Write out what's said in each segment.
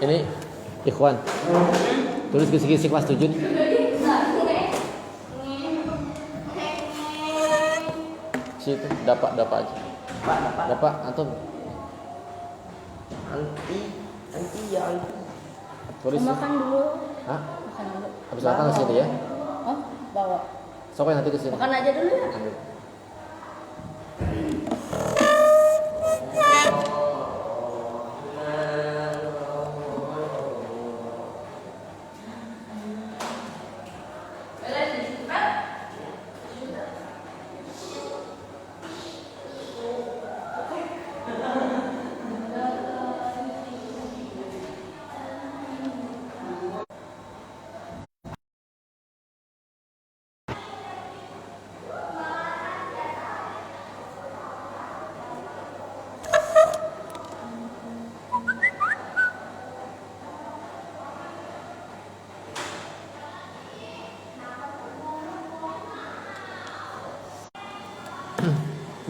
Ini Ikhwan. Tulis kisi-kisi kelas 7 nih. Situ dapat aja. Dapat atau anti ya anti. tulis. Makan dulu. Hah? Makan dulu. Habis makan ke sini ya. Oh, bawa. Sok nanti ke sini. Makan aja dulu ya. Ambil.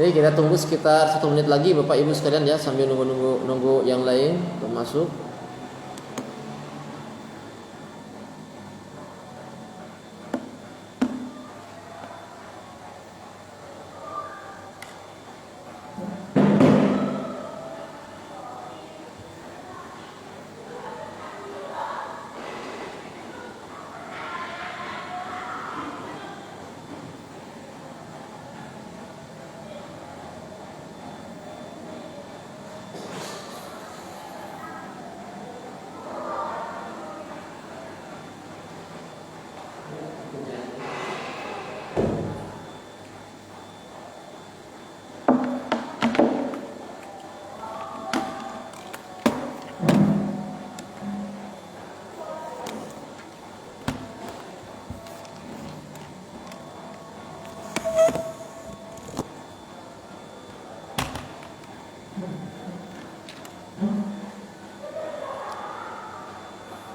Jadi kita tunggu sekitar 1 menit lagi Bapak Ibu sekalian ya, sambil nunggu yang lain untuk masuk.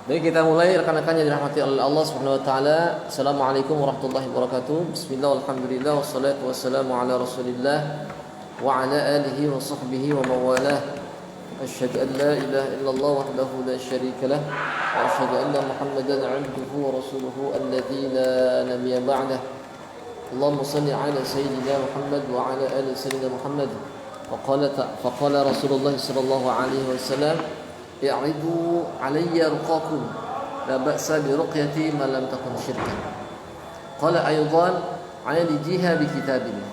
Baik, kita mulai rekan-rekan yang dirahmati oleh Allah Subhanahu wa taala. Assalamualaikum warahmatullahi wabarakatuh. Bismillah walhamdulillah wassalatu wassalamu ala Rasulillah wa ala alihi wa sahbihi wa mawalah. Asyhadu an la ilaha illallah wahdahu la syarika lah wa asyhadu anna Muhammadan 'abduhu wa rasuluhu alladzi la nabiyya ba'dah. Allahumma shalli ala sayyidina Muhammad wa ala ali sayyidina Muhammad. Faqala Rasulullah sallallahu alaihi wasallam i'ridu alayya ruqakum la ba'sa bi ruqyati ma lam takun syirkan. Qala aydan alijiha bi kitabillah.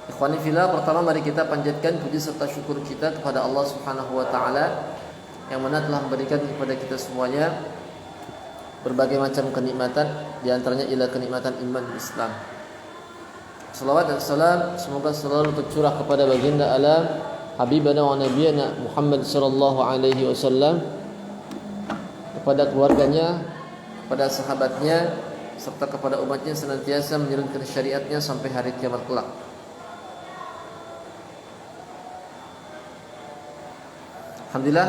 Ikhwani fillah, pertama mari kita panjatkan puji serta syukur kita kepada Allah Subhanahu wa taala yang mana telah memberikan kepada kita semuanya berbagai macam kenikmatan, di antaranya ialah kenikmatan iman Islam. Salawat dan salam semoga selalu tercurah kepada baginda alam Habibana wa Nabiyana Muhammad sallallahu alaihi wasallam, kepada keluarganya, kepada sahabatnya, serta kepada umatnya senantiasa menjalankan syariatnya sampai hari kiamat kelak. Alhamdulillah,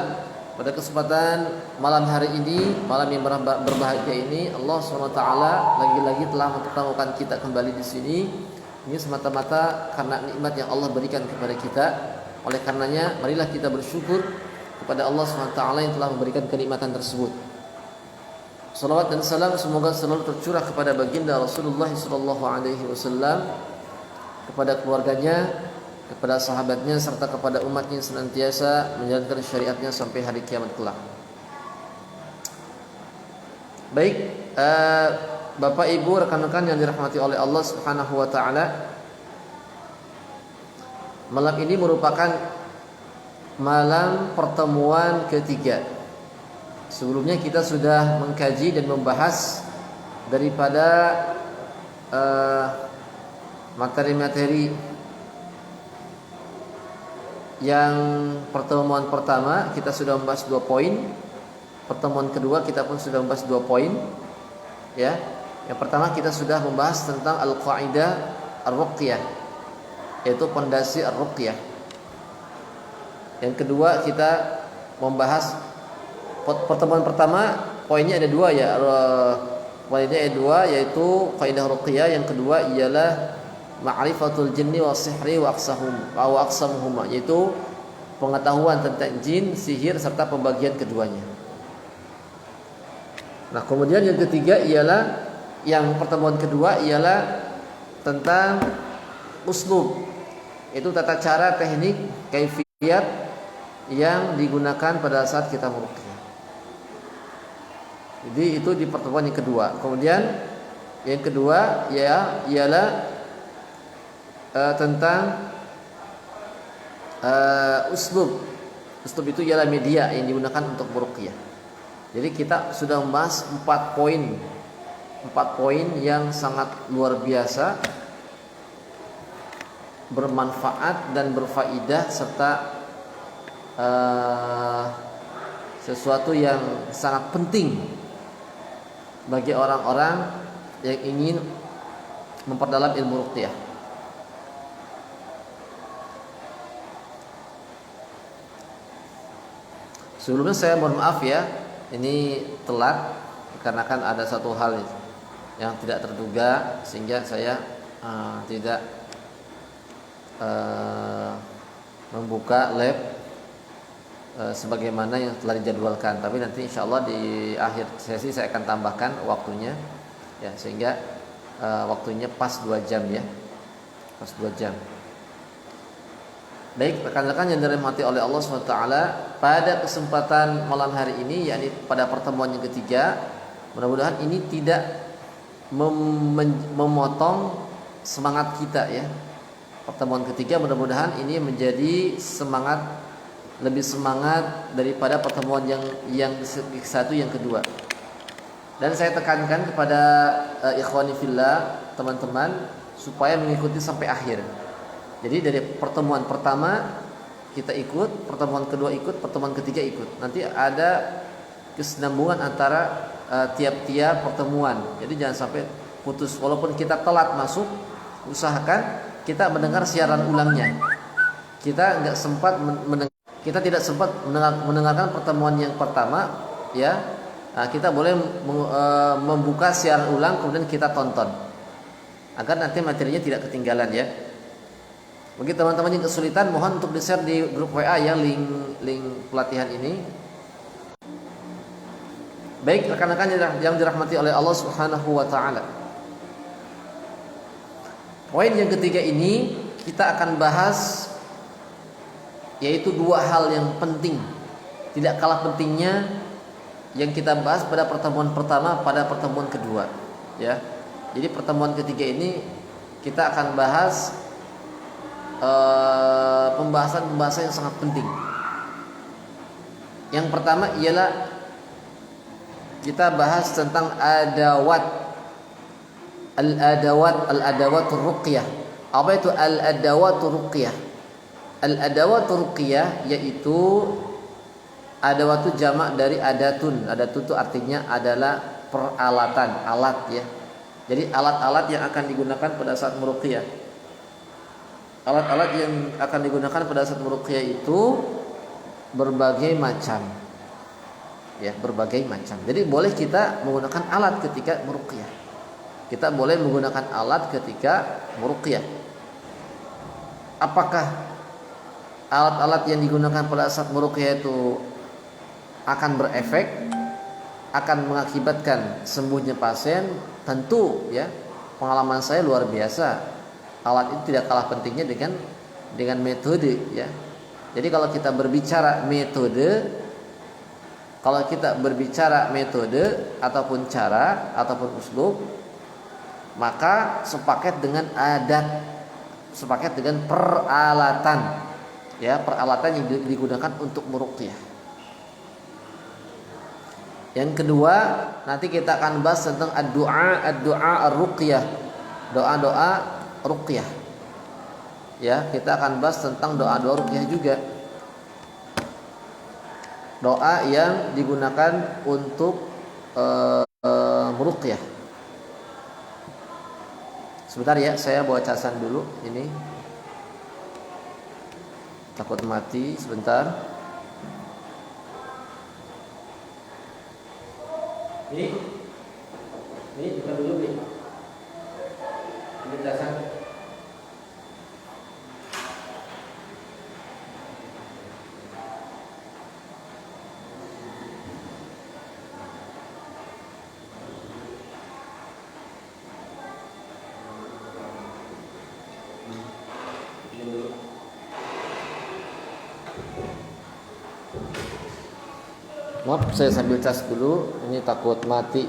pada kesempatan malam hari ini, malam yang berbahagia ini, Allah SWT lagi-lagi telah mempertemukan kita kembali di sini. Ini semata-mata karena nikmat yang Allah berikan kepada kita. Oleh karenanya, marilah kita bersyukur kepada Allah SWT yang telah memberikan kenikmatan tersebut. Salawat dan salam semoga selalu tercurah kepada baginda Rasulullah SAW, kepada keluarganya, kepada sahabatnya, serta kepada umatnya yang senantiasa menjalankan syariatnya sampai hari kiamat kelak. Baik, Bapak Ibu, rekan-rekan yang dirahmati oleh Allah Subhanahu wa taala, malam ini merupakan malam pertemuan ketiga. Sebelumnya kita sudah mengkaji dan membahas daripada materi-materi yang pertemuan pertama kita sudah membahas 2 poin. Pertemuan kedua kita pun sudah membahas 2 poin. Ya. Yang pertama kita sudah membahas tentang al-qaidah ar-ruqyah, yaitu pondasi ar-ruqyah. Yang kedua kita membahas pertemuan pertama, poinnya ada 2 ya. Poinnya ada 2, yaitu qaidah ruqyah. Yang kedua ialah ma'rifatul jinni wa sihri wa aqsamuhuma, yaitu pengetahuan tentang jin, sihir serta pembagian keduanya. Nah, kemudian yang ketiga ialah yang pertemuan kedua ialah tentang uslub. Itu tata cara, teknik, kaifiyat yang digunakan pada saat kita meruqyah. Jadi itu di pertemuan yang kedua. Kemudian yang kedua ialah tentang uslub. Uslub itu ialah media yang digunakan untuk meruqyah. Jadi kita sudah membahas 4 poin yang sangat luar biasa, bermanfaat dan berfaedah serta sesuatu yang sangat penting bagi orang-orang yang ingin memperdalam ilmu ruqyah. Sebelumnya saya mohon maaf ya, ini telat karena kan ada satu hal yang tidak terduga sehingga saya tidak membuka lab sebagaimana yang telah dijadwalkan. Tapi nanti insya Allah di akhir sesi saya akan tambahkan waktunya ya, sehingga waktunya pas 2 jam ya, pas 2 jam. Baik rekan-rekan yang dirahmati oleh Allah SWT, pada kesempatan malam hari ini, yakni pada pertemuan yang ketiga, mudah-mudahan ini tidak memotong semangat kita ya. Pertemuan ketiga mudah-mudahan ini menjadi lebih semangat daripada pertemuan yang satu yang kedua. Dan saya tekankan kepada ikhwani fillah, teman-teman, supaya mengikuti sampai akhir. Jadi dari pertemuan pertama kita ikut, pertemuan kedua ikut, pertemuan ketiga ikut. Nanti ada kesinambungan antara tiap-tiap pertemuan. Jadi jangan sampai putus. Walaupun kita telat masuk, usahakan kita mendengar siaran ulangnya. Kita tidak sempat mendengarkan pertemuan yang pertama, ya. Nah, kita boleh membuka siaran ulang kemudian kita tonton, agar nanti materinya tidak ketinggalan ya. Bagi teman-teman yang kesulitan, mohon untuk di-share di grup WA ya, link pelatihan ini. Baik rekan-rekan yang dirahmati oleh Allah Subhanahu wa taala. Poin yang ketiga ini kita akan bahas yaitu 2 hal yang penting, tidak kalah pentingnya yang kita bahas pada pertemuan pertama, pada pertemuan kedua ya. Jadi pertemuan ketiga ini kita akan bahas pembahasan yang sangat penting. Yang pertama ialah kita bahas tentang al-adawat ruqyah. Apa itu al-adawat ruqyah? Al-adawat ruqyah yaitu adawat itu jamak dari adatun. Adatun itu artinya adalah peralatan, alat ya. Jadi alat-alat yang akan digunakan pada saat meruqyah. Alat-alat yang akan digunakan pada saat meruqyah itu berbagai macam. Ya, berbagai macam. Jadi boleh kita menggunakan alat ketika meruqyah. Kita boleh menggunakan alat ketika meruqyah. Apakah alat-alat yang digunakan pada saat meruqyah itu akan berefek, akan mengakibatkan sembuhnya pasien? Tentu ya. Pengalaman saya luar biasa. Alat itu tidak kalah pentingnya dengan metode ya. Jadi kalau kita berbicara metode ataupun cara ataupun uslub, maka sepaket dengan adat, sepaket dengan peralatan ya, peralatan yang digunakan untuk meruqyah. Yang kedua, nanti kita akan bahas tentang ad-du'a ar-ruqyah, doa-doa ruqyah. Ya, kita akan bahas tentang doa-doa ruqyah juga. Doa yang digunakan untuk meruqyah. Sebentar ya, saya bawa casan dulu ini. Takut mati sebentar. Ini buka dulu nih. Ini casan. Maaf, saya sambil cas dulu. Ini takut mati.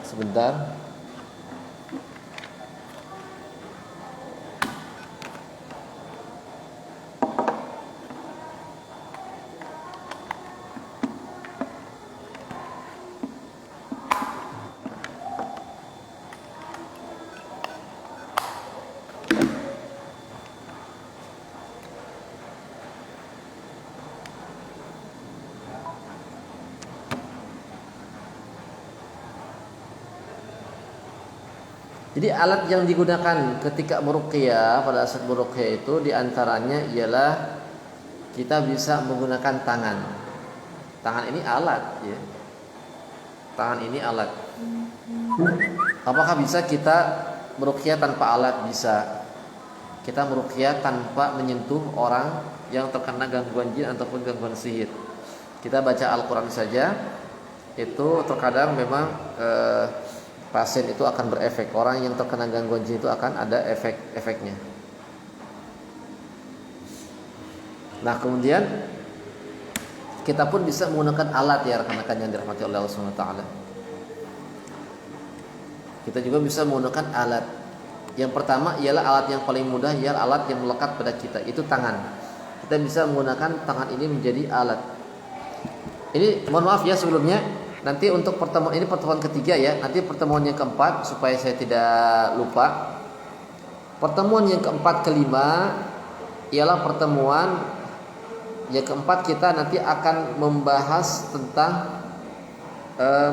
Sebentar. Jadi alat yang digunakan ketika meruqyah, pada saat meruqyah itu diantaranya ialah kita bisa menggunakan tangan. Tangan ini alat, ya. Tangan ini alat. Apakah bisa kita meruqyah tanpa alat? Bisa. Kita meruqyah tanpa menyentuh orang yang terkena gangguan jin ataupun gangguan sihir. Kita baca Al-Quran saja, itu terkadang memang pasien itu akan berefek. Orang yang terkena gangguan jin itu akan ada efek-efeknya. Nah, kemudian kita pun bisa menggunakan alat, ya rekan-rekan yang dirahmati oleh Allah Subhanahu wa taala. Kita juga bisa menggunakan alat. Yang pertama ialah alat yang paling mudah, ialah alat yang melekat pada kita, itu tangan. Kita bisa menggunakan tangan ini menjadi alat. Ini mohon maaf ya sebelumnya, nanti untuk pertemuan ini pertemuan ketiga ya. Nanti pertemuan yang keempat, supaya saya tidak lupa. Pertemuan yang keempat kelima ialah pertemuan yang keempat, kita nanti akan membahas tentang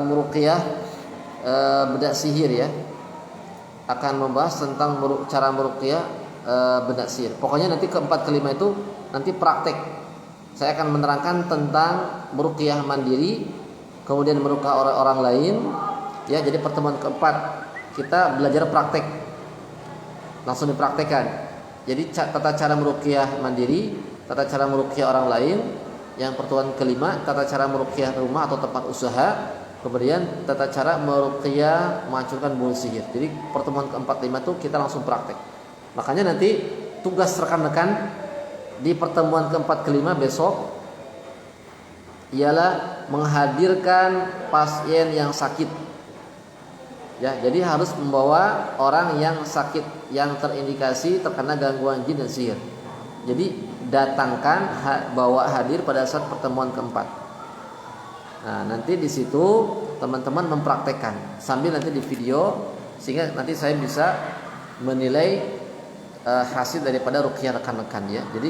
meruqyah bedak sihir, ya. Akan membahas tentang cara meruqyah bedak sihir. Pokoknya nanti keempat kelima itu nanti praktek. Saya akan menerangkan tentang meruqyah mandiri, kemudian meruqyah orang lain, ya. Jadi pertemuan keempat kita belajar praktek, langsung dipraktekkan. Jadi tata cara meruqyah mandiri, tata cara meruqyah orang lain. Yang pertemuan kelima tata cara meruqyah rumah atau tempat usaha, kemudian tata cara meruqyah menghancurkan bunuh sihir. Jadi pertemuan keempat lima itu kita langsung praktek. Makanya nanti tugas rekan-rekan di pertemuan keempat kelima besok ialah menghadirkan pasien yang sakit, ya. Jadi harus membawa orang yang sakit, yang terindikasi terkena gangguan jin dan sihir. Jadi datangkan, bawa hadir pada saat pertemuan keempat. Nah, nanti di situ teman-teman mempraktekkan sambil nanti di video, sehingga nanti saya bisa menilai hasil daripada ruqyah rekan-rekan, ya. Jadi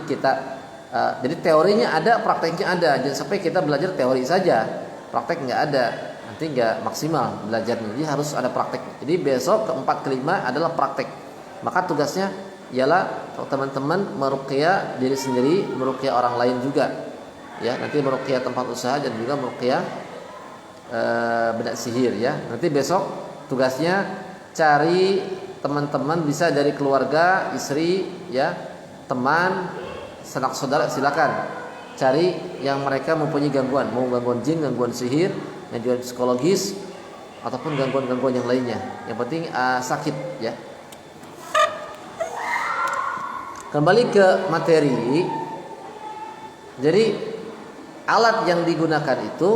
jadi teorinya ada, prakteknya ada. Jangan sampai kita belajar teori saja, praktek nggak ada, nanti nggak maksimal belajarnya. Jadi harus ada praktek. Jadi besok keempat kelima adalah praktek. Maka tugasnya ialah teman-teman meruqyah diri sendiri, meruqyah orang lain juga, ya. Nanti meruqyah tempat usaha dan juga meruqyah bedak sihir, ya. Nanti besok tugasnya cari teman-teman, bisa dari keluarga, istri, ya, teman, sanak saudara, silakan cari yang mereka mempunyai gangguan, mau gangguan jin, gangguan sihir, gangguan psikologis ataupun gangguan-gangguan yang lainnya. Yang penting sakit, ya. Kembali ke materi. Jadi alat yang digunakan itu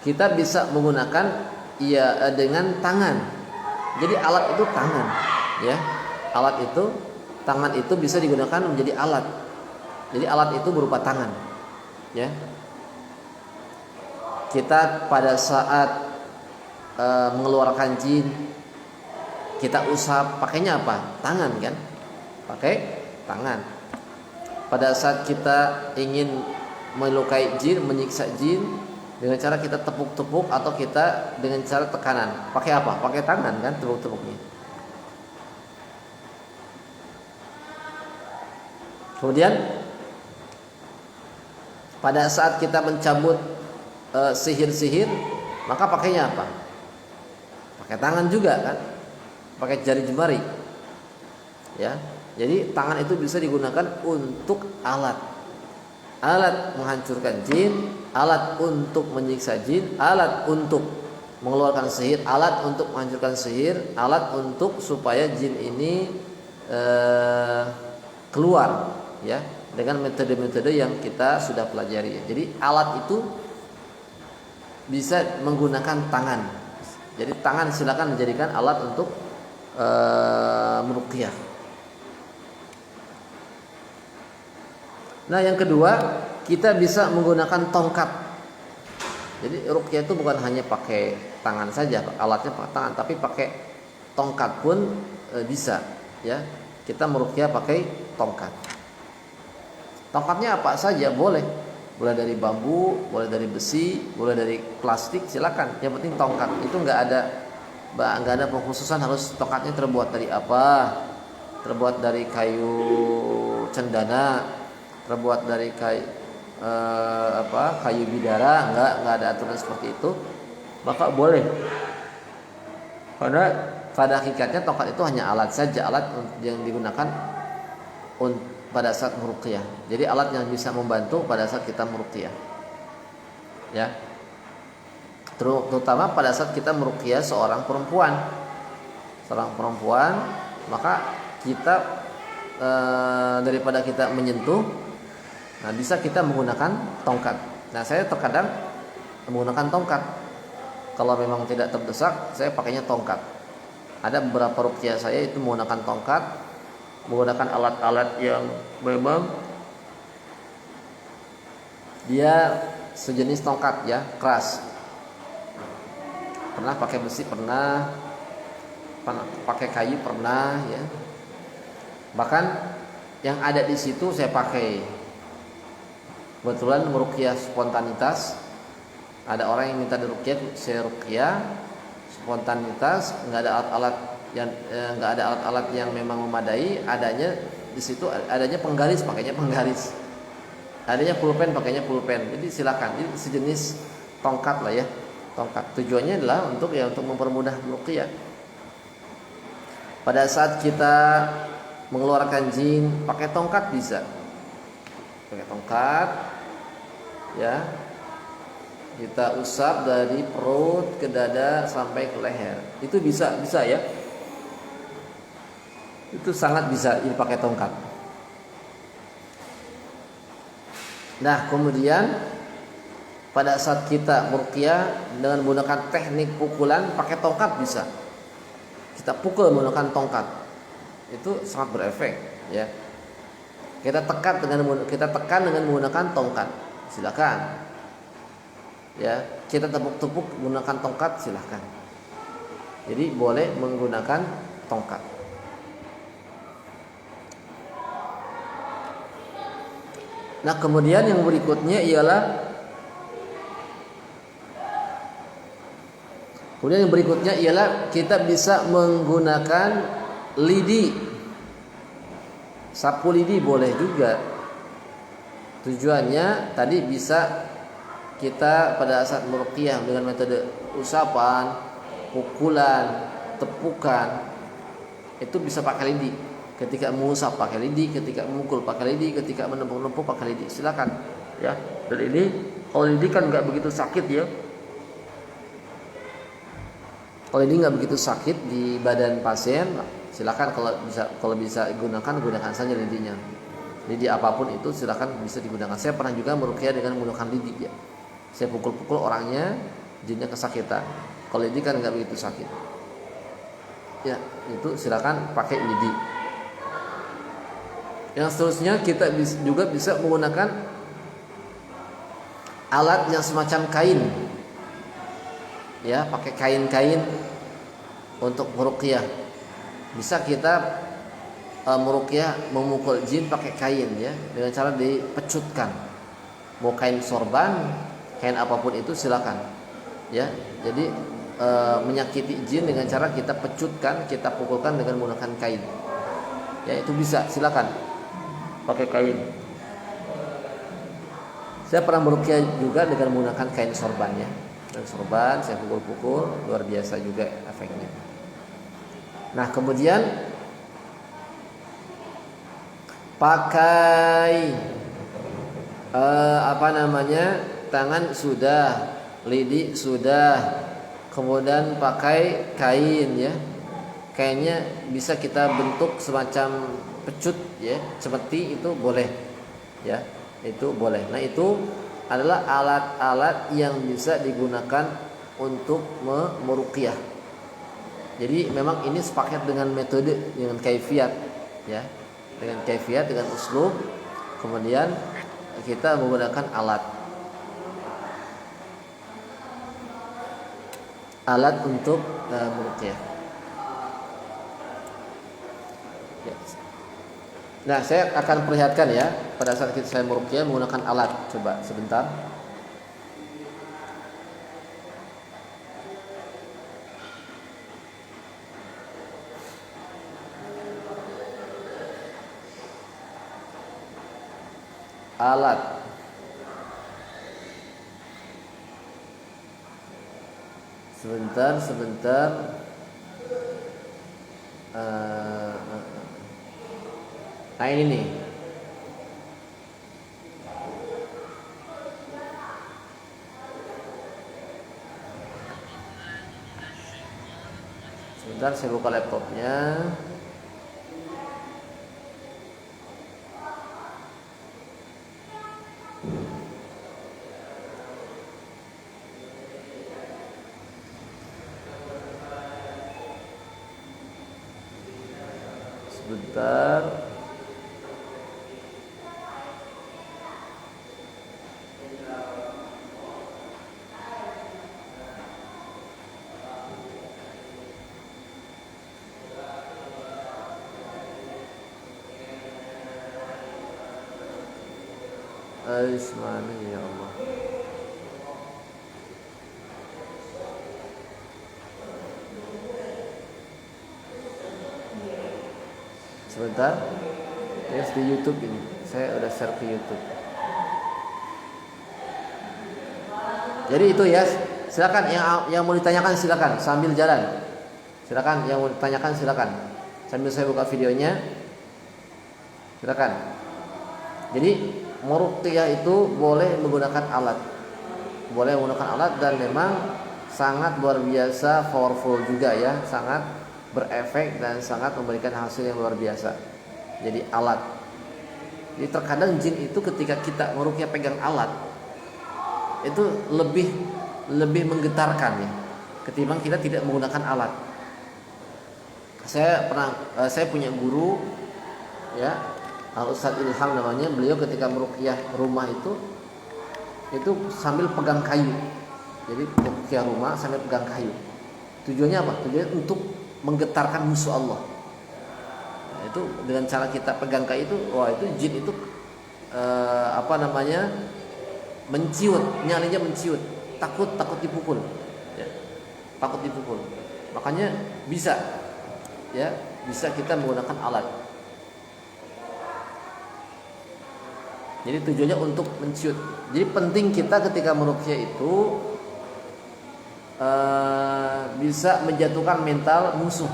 kita bisa menggunakan dengan tangan. Jadi alat itu tangan, ya. Alat itu, tangan itu bisa digunakan menjadi alat. Jadi alat itu berupa tangan, ya. Kita pada saat mengeluarkan jin, kita usap, pakainya apa? Tangan, kan? Pakai tangan. Pada saat kita ingin melukai jin, menyiksa jin, dengan cara kita tepuk-tepuk atau kita dengan cara tekanan, pakai apa? Pakai tangan, kan, tepuk-tepuknya. Kemudian pada saat kita mencabut sihir-sihir, maka pakainya apa? Pakai tangan juga, kan? Pakai jari jemari, ya. Jadi tangan itu bisa digunakan untuk alat menghancurkan jin, alat untuk menyiksa jin, alat untuk mengeluarkan sihir, alat untuk menghancurkan sihir, alat untuk supaya jin ini keluar, ya, dengan metode-metode yang kita sudah pelajari. Jadi alat itu bisa menggunakan tangan. Jadi tangan silakan dijadikan alat untuk meruqyah. Nah, yang kedua, kita bisa menggunakan tongkat. Jadi ruqyah itu bukan hanya pakai tangan saja, alatnya pakai tangan, tapi pakai tongkat pun bisa, ya. Kita meruqyah pakai tongkat. Tongkatnya apa saja boleh. Boleh dari bambu, boleh dari besi, boleh dari plastik, silakan. Yang penting tongkat. Itu nggak ada pengkhususan harus tongkatnya terbuat dari apa. Terbuat dari kayu cendana, terbuat dari kayu bidara, nggak ada aturan seperti itu. Maka boleh. Karena pada hakikatnya tongkat itu hanya alat saja, alat yang digunakan pada saat meruqyah. Jadi alat yang bisa membantu pada saat kita meruqyah. Ya. Terutama pada saat kita meruqyah seorang perempuan. Seorang perempuan, maka kita daripada kita menyentuh, nah bisa kita menggunakan tongkat. Nah, saya terkadang menggunakan tongkat. Kalau memang tidak terdesak, saya pakainya tongkat. Ada beberapa ruqyah saya itu menggunakan tongkat, menggunakan alat-alat yang memang dia sejenis tongkat, ya, keras. Pernah pakai besi, pernah pakai kayu, pernah, ya. Bahkan yang ada di situ saya pakai. Kebetulan meruqyah spontanitas, ada orang yang minta diruqyah, saya ruqyah spontanitas, nggak ada alat-alat yang memang memadai. Adanya di situ adanya penggaris, pakainya penggaris. Adanya pulpen, pakainya pulpen. Jadi silakan. Jadi sejenis tongkat lah, ya. Tongkat. Tujuannya adalah untuk mempermudah ruqyah. Pada saat kita mengeluarkan jin pakai tongkat bisa. Pakai tongkat, ya. Kita usap dari perut ke dada sampai ke leher. Itu bisa ya. Itu sangat bisa dipakai tongkat. Nah, kemudian pada saat kita meruqyah dengan menggunakan teknik pukulan pakai tongkat bisa. Kita pukul menggunakan tongkat. Itu sangat berefek, ya. Kita tekan dengan menggunakan tongkat. Silakan. Ya, kita tepuk-tepuk menggunakan tongkat, silahkan. Jadi boleh menggunakan tongkat. Nah, kemudian yang berikutnya ialah kita bisa menggunakan lidi. Sapu lidi boleh juga. Tujuannya tadi bisa kita pada saat meruqyah dengan metode usapan, pukulan, tepukan, itu bisa pakai lidi. Ketika mengusap pakai lidi, ketika memukul pakai lidi, ketika menepuk-nepuk pakai lidi. Silakan, ya. Dan ini kalau lidi kan nggak begitu sakit, ya. Kalau lidi nggak begitu sakit di badan pasien, silakan kalau bisa gunakan saja lidinya. Lidi apapun itu silakan bisa digunakan. Saya pernah juga meruqyah dengan menggunakan lidi, ya. Saya pukul-pukul orangnya, jinnya kesakitan. Kalau lidi kan nggak begitu sakit. Ya, itu silakan pakai lidi. Yang seterusnya kita juga bisa menggunakan alat yang semacam kain. Ya, pakai kain-kain untuk meruqyah. Bisa kita meruqyah memukul jin pakai kain, ya, dengan cara dipecutkan. Mau kain sorban, kain apapun itu silakan, ya. Jadi menyakiti jin dengan cara kita pecutkan, kita pukulkan dengan menggunakan kain, ya, itu bisa, silakan pakai kain. Saya pernah meruqyah juga dengan menggunakan kain sorban, ya. Dan sorban saya pukul-pukul, luar biasa juga efeknya. Nah, kemudian pakai tangan sudah, lidi sudah, kemudian pakai kain, ya. Kainnya bisa kita bentuk semacam pecut, ya, seperti itu boleh. ya, itu boleh. Nah, itu adalah alat-alat yang bisa digunakan untuk meruqyah. Jadi memang ini sepaket dengan metode, dengan kaifiat, ya, dengan kaifiat, dengan uslub. Kemudian kita menggunakan alat untuk meruqyah. Ya. Nah, saya akan perlihatkan ya pada saat saya meruqyah menggunakan alat. Coba sebentar. Alat. Sebentar. Nah, ini nih. Sebentar, saya buka laptopnya. Sebentar. Mana ya Allah. Sebentar. Ya, di YouTube ini. Saya udah share ke YouTube. Jadi itu ya. Silakan yang mau ditanyakan silakan sambil jalan. Silakan yang mau ditanyakan silakan. Sambil saya buka videonya. Silakan. Jadi meruqyah itu boleh menggunakan alat. Boleh menggunakan alat dan memang sangat luar biasa powerful juga ya, sangat berefek dan sangat memberikan hasil yang luar biasa. Jadi alat. Jadi terkadang jin itu ketika kita meruqyah pegang alat itu lebih menggetarkan ya ketimbang kita tidak menggunakan alat. Saya punya guru ya, Al-Ustaz Ilham namanya. Beliau ketika meruqyah rumah itu sambil pegang kayu. Jadi meruqyah rumah sambil pegang kayu. Tujuannya apa? Tujuannya untuk menggetarkan musuh Allah. Nah, itu dengan cara kita pegang kayu itu, wah itu jin itu menciut, nyalinya menciut, takut dipukul. Ya, takut dipukul. Makanya bisa kita menggunakan alat. Jadi tujuannya untuk menciut. Jadi penting kita ketika meruqyah itu bisa menjatuhkan mental musuh,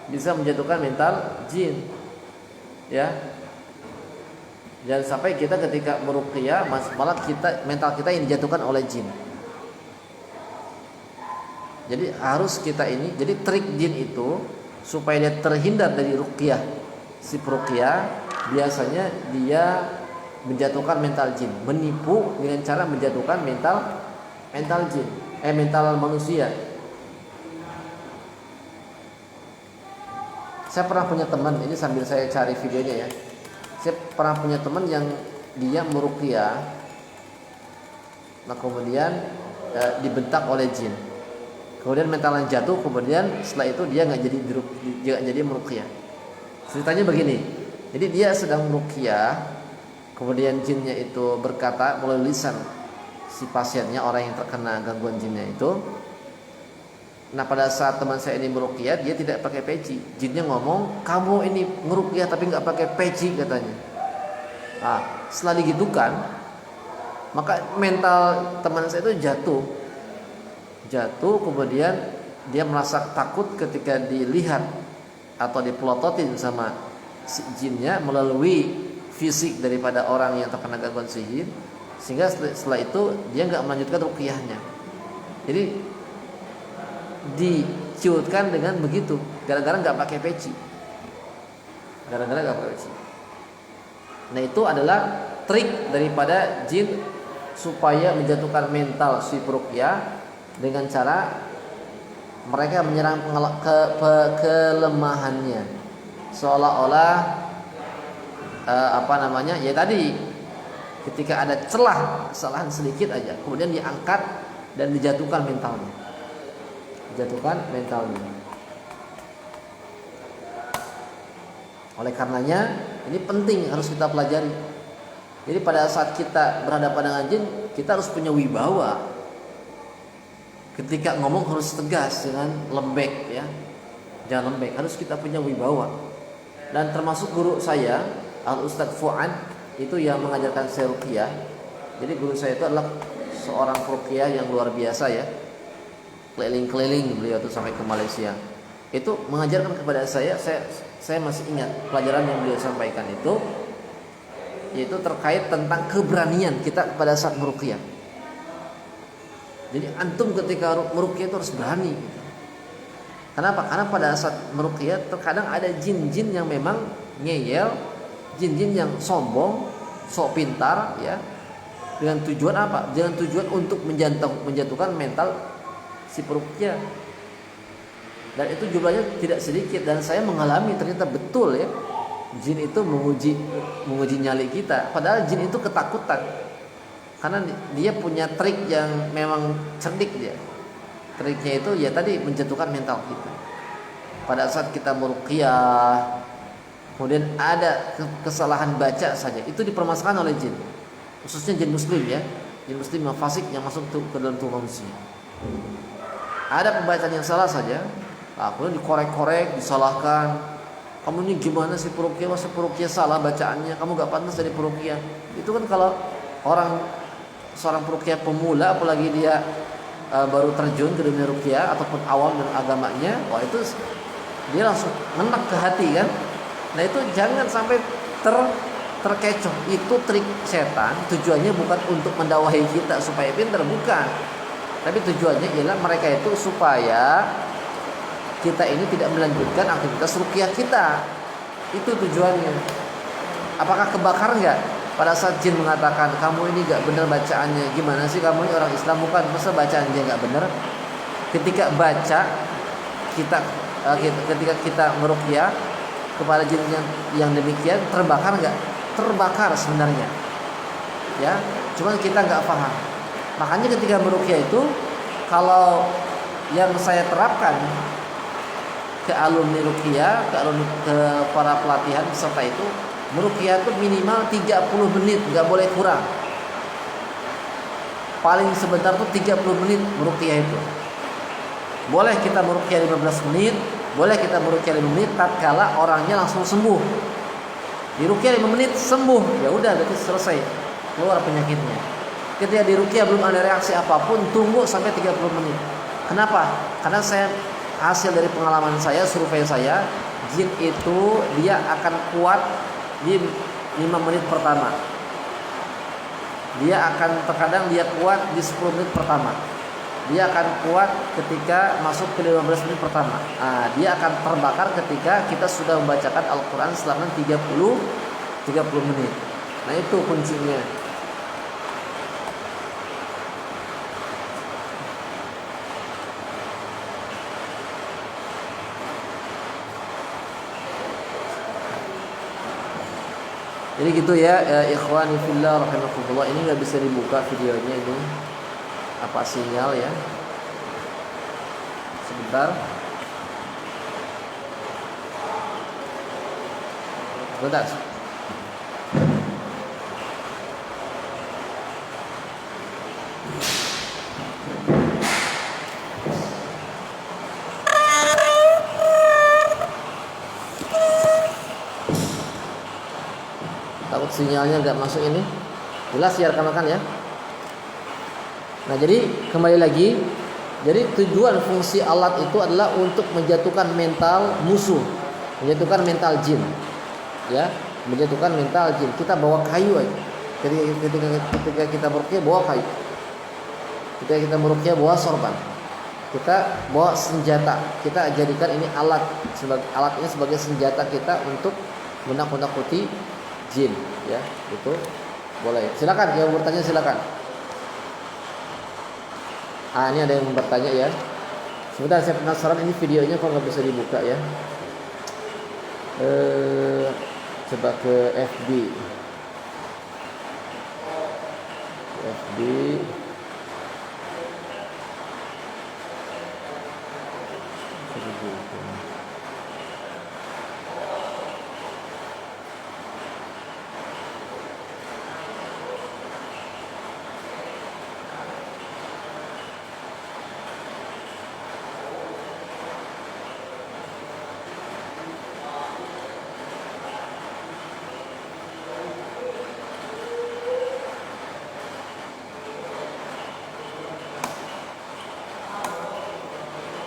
bisa menjatuhkan mental jin. Ya, jangan sampai kita ketika meruqyah malah mental kita yang dijatuhkan oleh jin. Jadi harus kita ini. Jadi trik jin itu supaya dia terhindar dari ruqyah. Si peruqyah biasanya dia menjatuhkan mental jin, menipu dengan cara menjatuhkan mental jin, mental manusia. Saya pernah punya teman, ini sambil saya cari videonya ya. Saya pernah punya teman yang dia meruqyah, nah kemudian dibentak oleh jin. Kemudian mentalnya jatuh, kemudian setelah itu dia nggak jadi meruqyah. Ceritanya begini, jadi dia sedang meruqyah, kemudian jinnya itu berkata melalui lisan si pasiennya, orang yang terkena gangguan jinnya itu. Nah pada saat teman saya ini meruqyah, dia tidak pakai peci. Jinnya ngomong, kamu ini meruqyah tapi nggak pakai peci katanya. Nah, setelah digitukan, maka mental teman saya itu jatuh, kemudian dia merasa takut ketika dilihat atau dipelototin sama si jinnya melalui fisik daripada orang yang terkena gangguan sihir, sehingga setelah itu dia nggak melanjutkan ruqyahnya. Jadi diciutkan dengan begitu, gara-gara nggak pakai peci. Nah, itu adalah trik daripada jin supaya menjatuhkan mental si peruqyah dengan cara mereka menyerang kelemahannya, seolah-olah ya tadi, ketika ada celah kesalahan sedikit aja kemudian diangkat dan dijatuhkan mentalnya. Oleh karenanya ini penting, harus kita pelajari. Jadi pada saat kita berhadapan dengan jin, kita harus punya wibawa. Ketika ngomong harus tegas, dengan lembek ya. Jangan lembek, harus kita punya wibawa. Dan termasuk guru saya, Al Ustaz Fuad, itu yang mengajarkan saya ruqyah. Jadi guru saya itu adalah seorang ruqyah yang luar biasa ya. Keliling-keliling beliau itu sampai ke Malaysia. Itu mengajarkan kepada saya masih ingat pelajaran yang beliau sampaikan itu, yaitu terkait tentang keberanian kita pada saat meruqyah. Jadi antum ketika meruqyah itu harus berani gitu. Kenapa? Karena pada saat meruqyah terkadang ada jin-jin yang memang ngeyel, jin-jin yang sombong, sok pintar ya. Dengan tujuan apa? Dengan tujuan untuk menjatuhkan mental si peruqyah. Dan itu jumlahnya tidak sedikit, dan saya mengalami ternyata betul ya. Jin itu menguji nyali kita. Padahal jin itu ketakutan. Karena dia punya trik yang memang cerdik dia. Triknya itu ya tadi, menjatuhkan mental kita. Pada saat kita meruqyah, kemudian ada kesalahan baca saja, itu dipermasalahkan oleh jin. Khususnya jin muslim ya. Jin muslim yang fasik yang masuk ke dalam tubuh manusia. Ada pembacaan yang salah saja, kemudian dikorek-korek, disalahkan. Kamu ini gimana sih peruqyah? Masa peruqyah salah bacaannya? Kamu gak pantas jadi peruqyah. Itu kan kalau seorang peruqyah pemula, apalagi dia baru terjun ke dunia ruqyah ataupun awam dengan agamanya, wah itu dia langsung ngenak ke hati kan. Nah itu jangan sampai terkecoh. Itu trik setan, tujuannya bukan untuk mendakwahi kita supaya pintar, bukan. Tapi tujuannya ialah mereka itu supaya kita ini tidak melanjutkan aktivitas ruqyah kita. Itu tujuannya. Apakah kebakar enggak? Pada saat jin mengatakan kamu ini gak benar bacaannya, gimana sih kamu ini orang Islam, bukan, masa bacaan dia gak benar? Ketika baca ketika kita meruqyah kepada jin yang demikian, terbakar nggak? Terbakar sebenarnya, ya. Cuman kita nggak paham. Makanya ketika meruqyah itu, kalau yang saya terapkan ke alumni ruqyah, ke para pelatihan peserta itu, meruqyah itu minimal 30 menit, nggak boleh kurang. Paling sebentar tuh 30 menit meruqyah itu. Boleh kita meruqyah 15 menit, boleh kita meruqyah 5 menit tatkala orangnya langsung sembuh. Di ruqyah 5 menit sembuh, ya udah berarti selesai, keluar penyakitnya. Ketika di ruqyah belum ada reaksi apapun, tunggu sampai 30 menit. Kenapa? Karena hasil dari pengalaman saya, survei saya, jin itu dia akan kuat di 5 menit pertama. Dia akan terkadang dia kuat di 10 menit pertama. Dia akan kuat ketika masuk ke 15 menit pertama. Dia akan terbakar ketika kita sudah membacakan Al-Quran selama 30 menit. Nah itu kuncinya. Jadi gitu ya, ikhwani fillah rahimakumullah. Ini nggak bisa dibuka videonya ini, apa sinyal ya? Sebentar. Takut sinyalnya nggak masuk ini. Jelas ya rekan-rekan ya. Nah jadi kembali lagi, jadi tujuan fungsi alat itu adalah untuk menjatuhkan mental musuh, menjatuhkan mental jin, ya, menjatuhkan mental jin. Kita bawa kayu aja. Ketika kita meruqyah bawa kayu. Ketika kita meruqyah bawa sorban. Kita bawa senjata. Kita jadikan ini alat ini sebagai senjata kita untuk menakut-nakuti jin, ya, itu boleh. Silakan yang bertanya silakan. Ini ada yang bertanya ya. Sebentar, saya penasaran ini videonya kok nggak bisa dibuka ya. Coba ke FB. FB.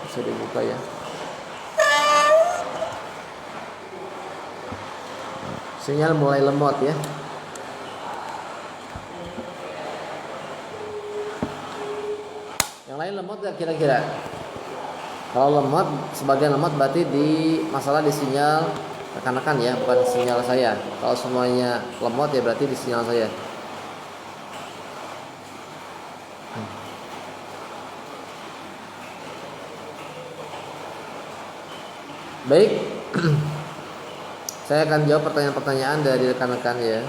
Bisa dibuka ya. Sinyal mulai lemot ya. Yang lain lemot gak kira-kira? Kalau lemot, sebagian lemot berarti di masalah di sinyal rekan-rekan ya, bukan sinyal saya. Kalau semuanya lemot ya berarti di sinyal saya. Baik, saya akan jawab pertanyaan-pertanyaan dari rekan-rekan ya.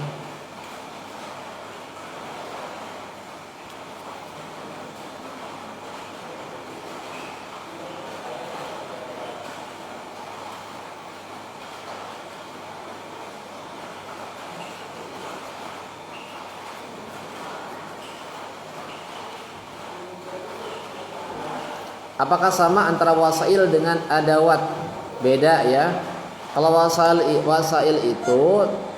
Apakah sama antara wasail dengan adawat? Beda ya. Kalau wasail itu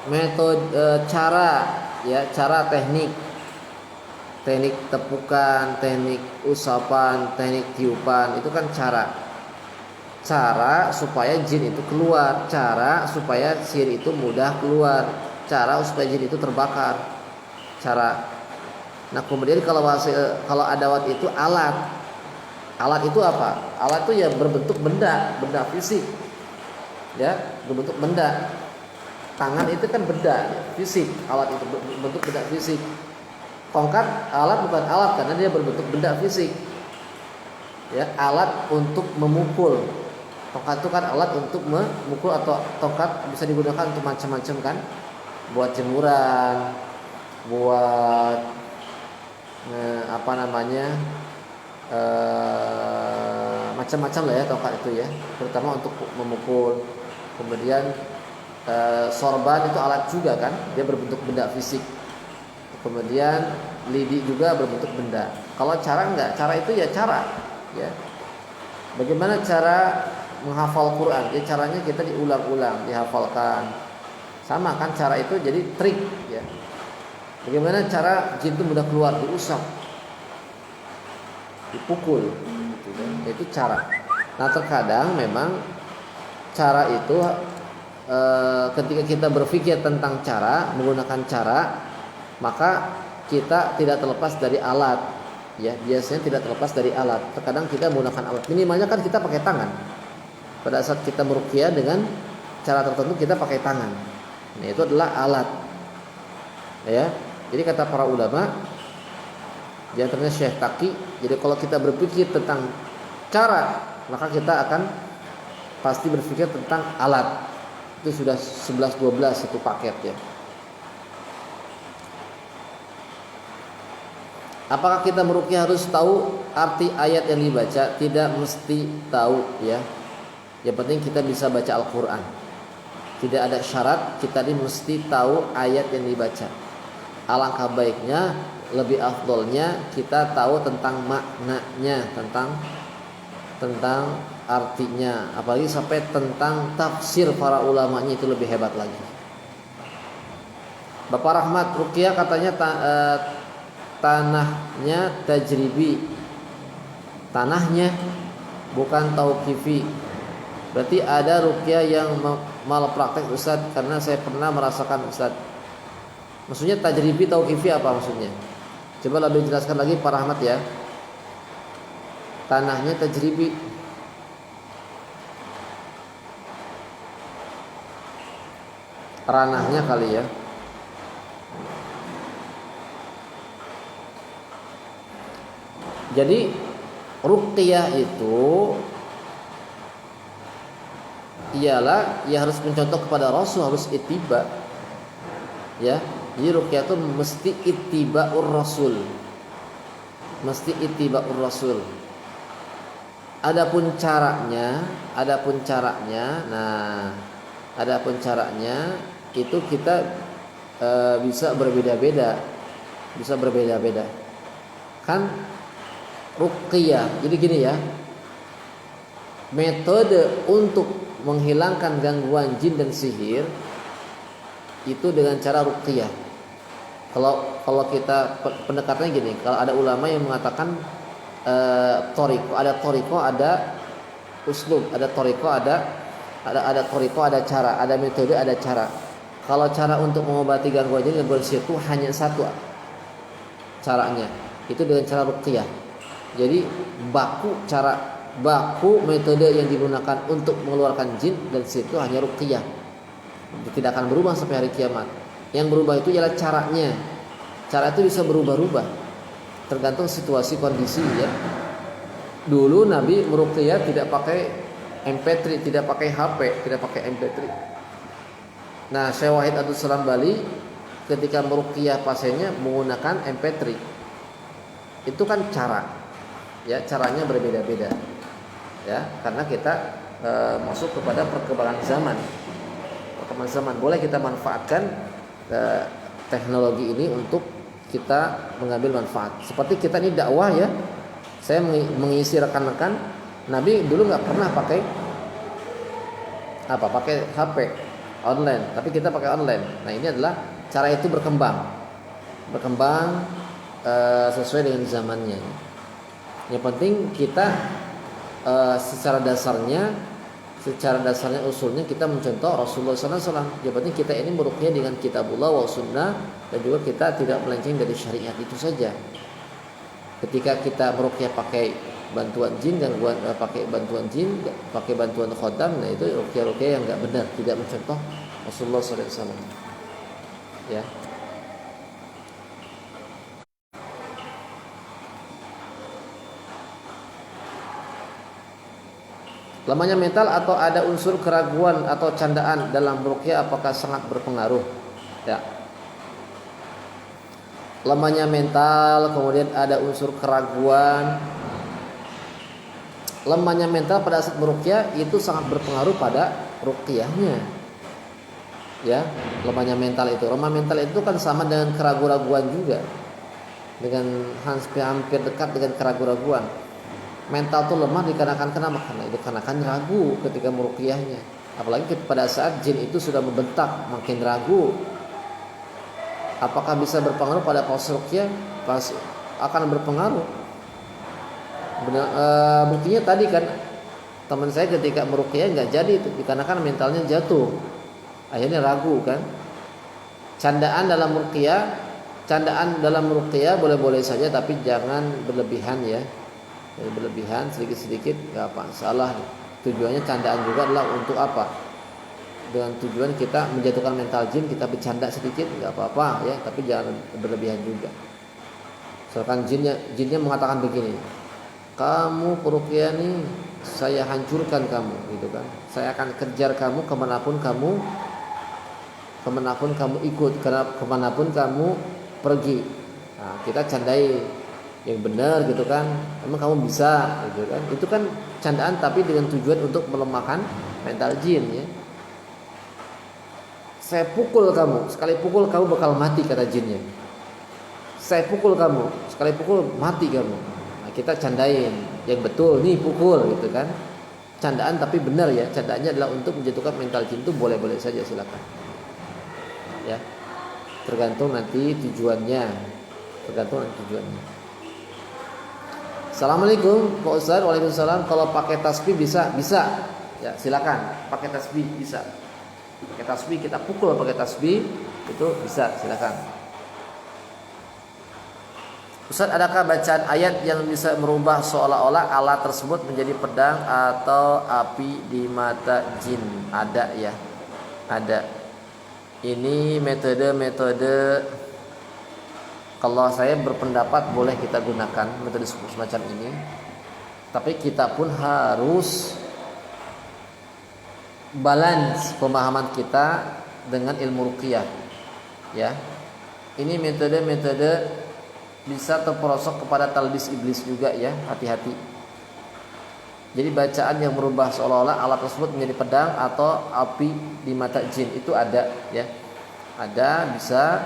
metode cara ya, cara teknik tepukan, teknik usapan, teknik tiupan, itu kan cara supaya jin itu keluar, cara supaya sihir itu mudah keluar, cara supaya jin itu terbakar, cara. Nah kemudian kalau adawat itu alat itu apa? Alat itu ya berbentuk benda fisik ya, berbentuk benda. Tangan itu kan benda fisik, alat itu berbentuk benda fisik. Tongkat alat bukan alat karena dia berbentuk benda fisik ya, alat untuk memukul. Tongkat itu kan alat untuk memukul, atau tongkat bisa digunakan untuk macam-macam kan, buat jemuran, buat macam-macam lah ya tongkat itu ya, terutama untuk memukul. Kemudian sorban itu alat juga kan, dia berbentuk benda fisik. Kemudian lidi juga berbentuk benda. Kalau cara enggak, cara itu ya cara ya. Bagaimana cara menghafal Quran? Ya caranya kita diulang-ulang, dihafalkan. Sama kan cara itu, jadi trik ya. Bagaimana cara jin itu mudah keluar? Diusap, dipukul gitu kan. Itu cara. Nah terkadang memang cara itu ketika kita berpikir tentang cara, menggunakan cara, maka kita tidak terlepas dari alat ya, biasanya tidak terlepas dari alat. Terkadang kita menggunakan alat, minimalnya kan kita pakai tangan. Pada saat kita meruqyah dengan cara tertentu kita pakai tangan. Nah itu adalah alat ya. Jadi kata para ulama, di antaranya Syekh Taqi, jadi kalau kita berpikir tentang cara, maka kita akan pasti berpikir tentang alat. Itu sudah 11-12 satu paket ya. Apakah kita meruqyah harus tahu arti ayat yang dibaca? Tidak mesti tahu ya. Yang penting kita bisa baca Al-Quran. Tidak ada syarat kita ini mesti tahu ayat yang dibaca. Alangkah baiknya, lebih afdolnya kita tahu tentang maknanya, tentang artinya, apalagi sampai tentang tafsir para ulamanya, itu lebih hebat lagi. Bapak Rahmat, ruqyah katanya tanahnya tajribi, tanahnya bukan tauqifi. Berarti ada ruqyah yang malapraktek Ustaz, karena saya pernah merasakan Ustaz. Maksudnya tajribi tauqifi apa maksudnya? Coba lebih jelaskan lagi Pak Rahmat ya. Tanahnya tajribi, ranahnya kali ya. Jadi ruqyah itu ialah ya harus mencontoh kepada Rasul, harus ittiba. Ya. Jadi ruqyah itu mesti ittiba'ur Rasul. Mesti ittiba'ur Rasul. Adapun caranya, itu kita bisa berbeda-beda. Kan ruqyah. Jadi gini ya. Metode untuk menghilangkan gangguan jin dan sihir itu dengan cara ruqyah. Kalau kita pendekatannya gini, kalau ada ulama yang mengatakan toriko, ada uslub, ada toriko, ada toriko, ada cara, ada metode, ada cara. Kalau cara untuk mengobati gangguan jin dan gangguan sihir itu hanya satu caranya, itu dengan cara ruqyah. Jadi baku metode yang digunakan untuk mengeluarkan jin dan sihir itu hanya ruqyah. Tidak akan berubah sampai hari kiamat. Yang berubah itu ialah caranya. Cara itu bisa berubah-ubah tergantung situasi kondisi ya. Dulu Nabi meruqyah tidak pakai MP3, tidak pakai HP, tidak pakai MP3. Nah, Syekh Wahid Abdul Salam Bali ketika meruqyah pasiennya menggunakan MP3. Itu kan cara. Ya, caranya berbeda-beda. Ya, karena kita masuk kepada perkembangan zaman. Boleh kita manfaatkan teknologi ini untuk kita mengambil manfaat. Seperti kita ini dakwah ya. Saya mengisi rekan-rekan, Nabi dulu nggak pernah pakai HP online, tapi kita pakai online. Nah, ini adalah cara itu berkembang sesuai dengan zamannya. Yang penting kita secara dasarnya usulnya kita mencontoh Rasulullah SAW. Yang penting kita ini meruqyah dengan kitabullah wa sunnah, dan juga kita tidak melenceng dari syariat, itu saja. Ketika kita meruqyah pakai bantuan jin dan pakai bantuan khodam, nah itu ruqyah yang enggak benar, tidak mencontoh Rasulullah SAW. Ya. Lemahnya mental atau ada unsur keraguan atau candaan dalam ruqyah apakah sangat berpengaruh? Ya. Lemahnya mental, kemudian ada unsur keraguan. Lemahnya mental pada saat meruqyah itu sangat berpengaruh pada ruqyahnya. Ya, lemahnya mental itu. Lemah mental itu kan sama dengan keraguan-keraguan juga. Dengan hampir dekat dengan keraguan-keraguan. Mental itu lemah dikarenakan kenapa? Karena itu dikarenakan ragu ketika meruqyahnya. Apalagi pada saat jin itu sudah membentak, makin ragu. Apakah bisa berpengaruh pada proses ruqyah? Pasti akan berpengaruh. Buktinya tadi kan teman saya ketika meruqyah nggak jadi itu dikarenakan mentalnya jatuh. Akhirnya ragu kan. Candaan dalam ruqyah boleh-boleh saja, tapi jangan berlebihan ya. Jadi berlebihan sedikit-sedikit nggak apa salah. Tujuannya candaan juga adalah untuk apa? Dengan tujuan kita menjatuhkan mental jin, kita bercanda sedikit nggak apa-apa ya, tapi jangan berlebihan juga. Misalkan jinnya mengatakan begini, kamu peruqyah nih, saya hancurkan kamu, gitu kan? Saya akan kejar kamu kemanapun kamu ikut, kemanapun kamu pergi. Nah, kita candai yang benar gitu kan, emang kamu bisa gitu kan, itu kan candaan tapi dengan tujuan untuk melemahkan mental jin ya. Saya pukul kamu, sekali pukul kamu bakal mati, kata jinnya. Saya pukul kamu, sekali pukul mati kamu. Nah, kita candain yang betul nih, pukul gitu kan, candaan tapi benar ya. Candaannya adalah untuk menjatuhkan mental jin, itu boleh-boleh saja, silakan ya, tergantung nanti tujuannya. Assalamualaikum Pak Ustaz. Waalaikumsalam. Kalau pakai tasbih bisa? Bisa. Ya, silakan. Pakai tasbih bisa. Pakai tasbih kita pukul pakai tasbih itu bisa, silakan. Ustaz, adakah bacaan ayat yang bisa merubah seolah-olah alat tersebut menjadi pedang atau api di mata jin? Ada ya. Ada. Ini metode Kalau saya berpendapat boleh kita gunakan metode semacam ini, tapi kita pun harus balance pemahaman kita dengan ilmu ruqyah. Ya. Ini metode-metode bisa terperosok kepada talbis iblis juga ya, hati-hati. Jadi bacaan yang merubah seolah-olah alat tersebut menjadi pedang atau api di mata jin itu ada ya. Ada, bisa,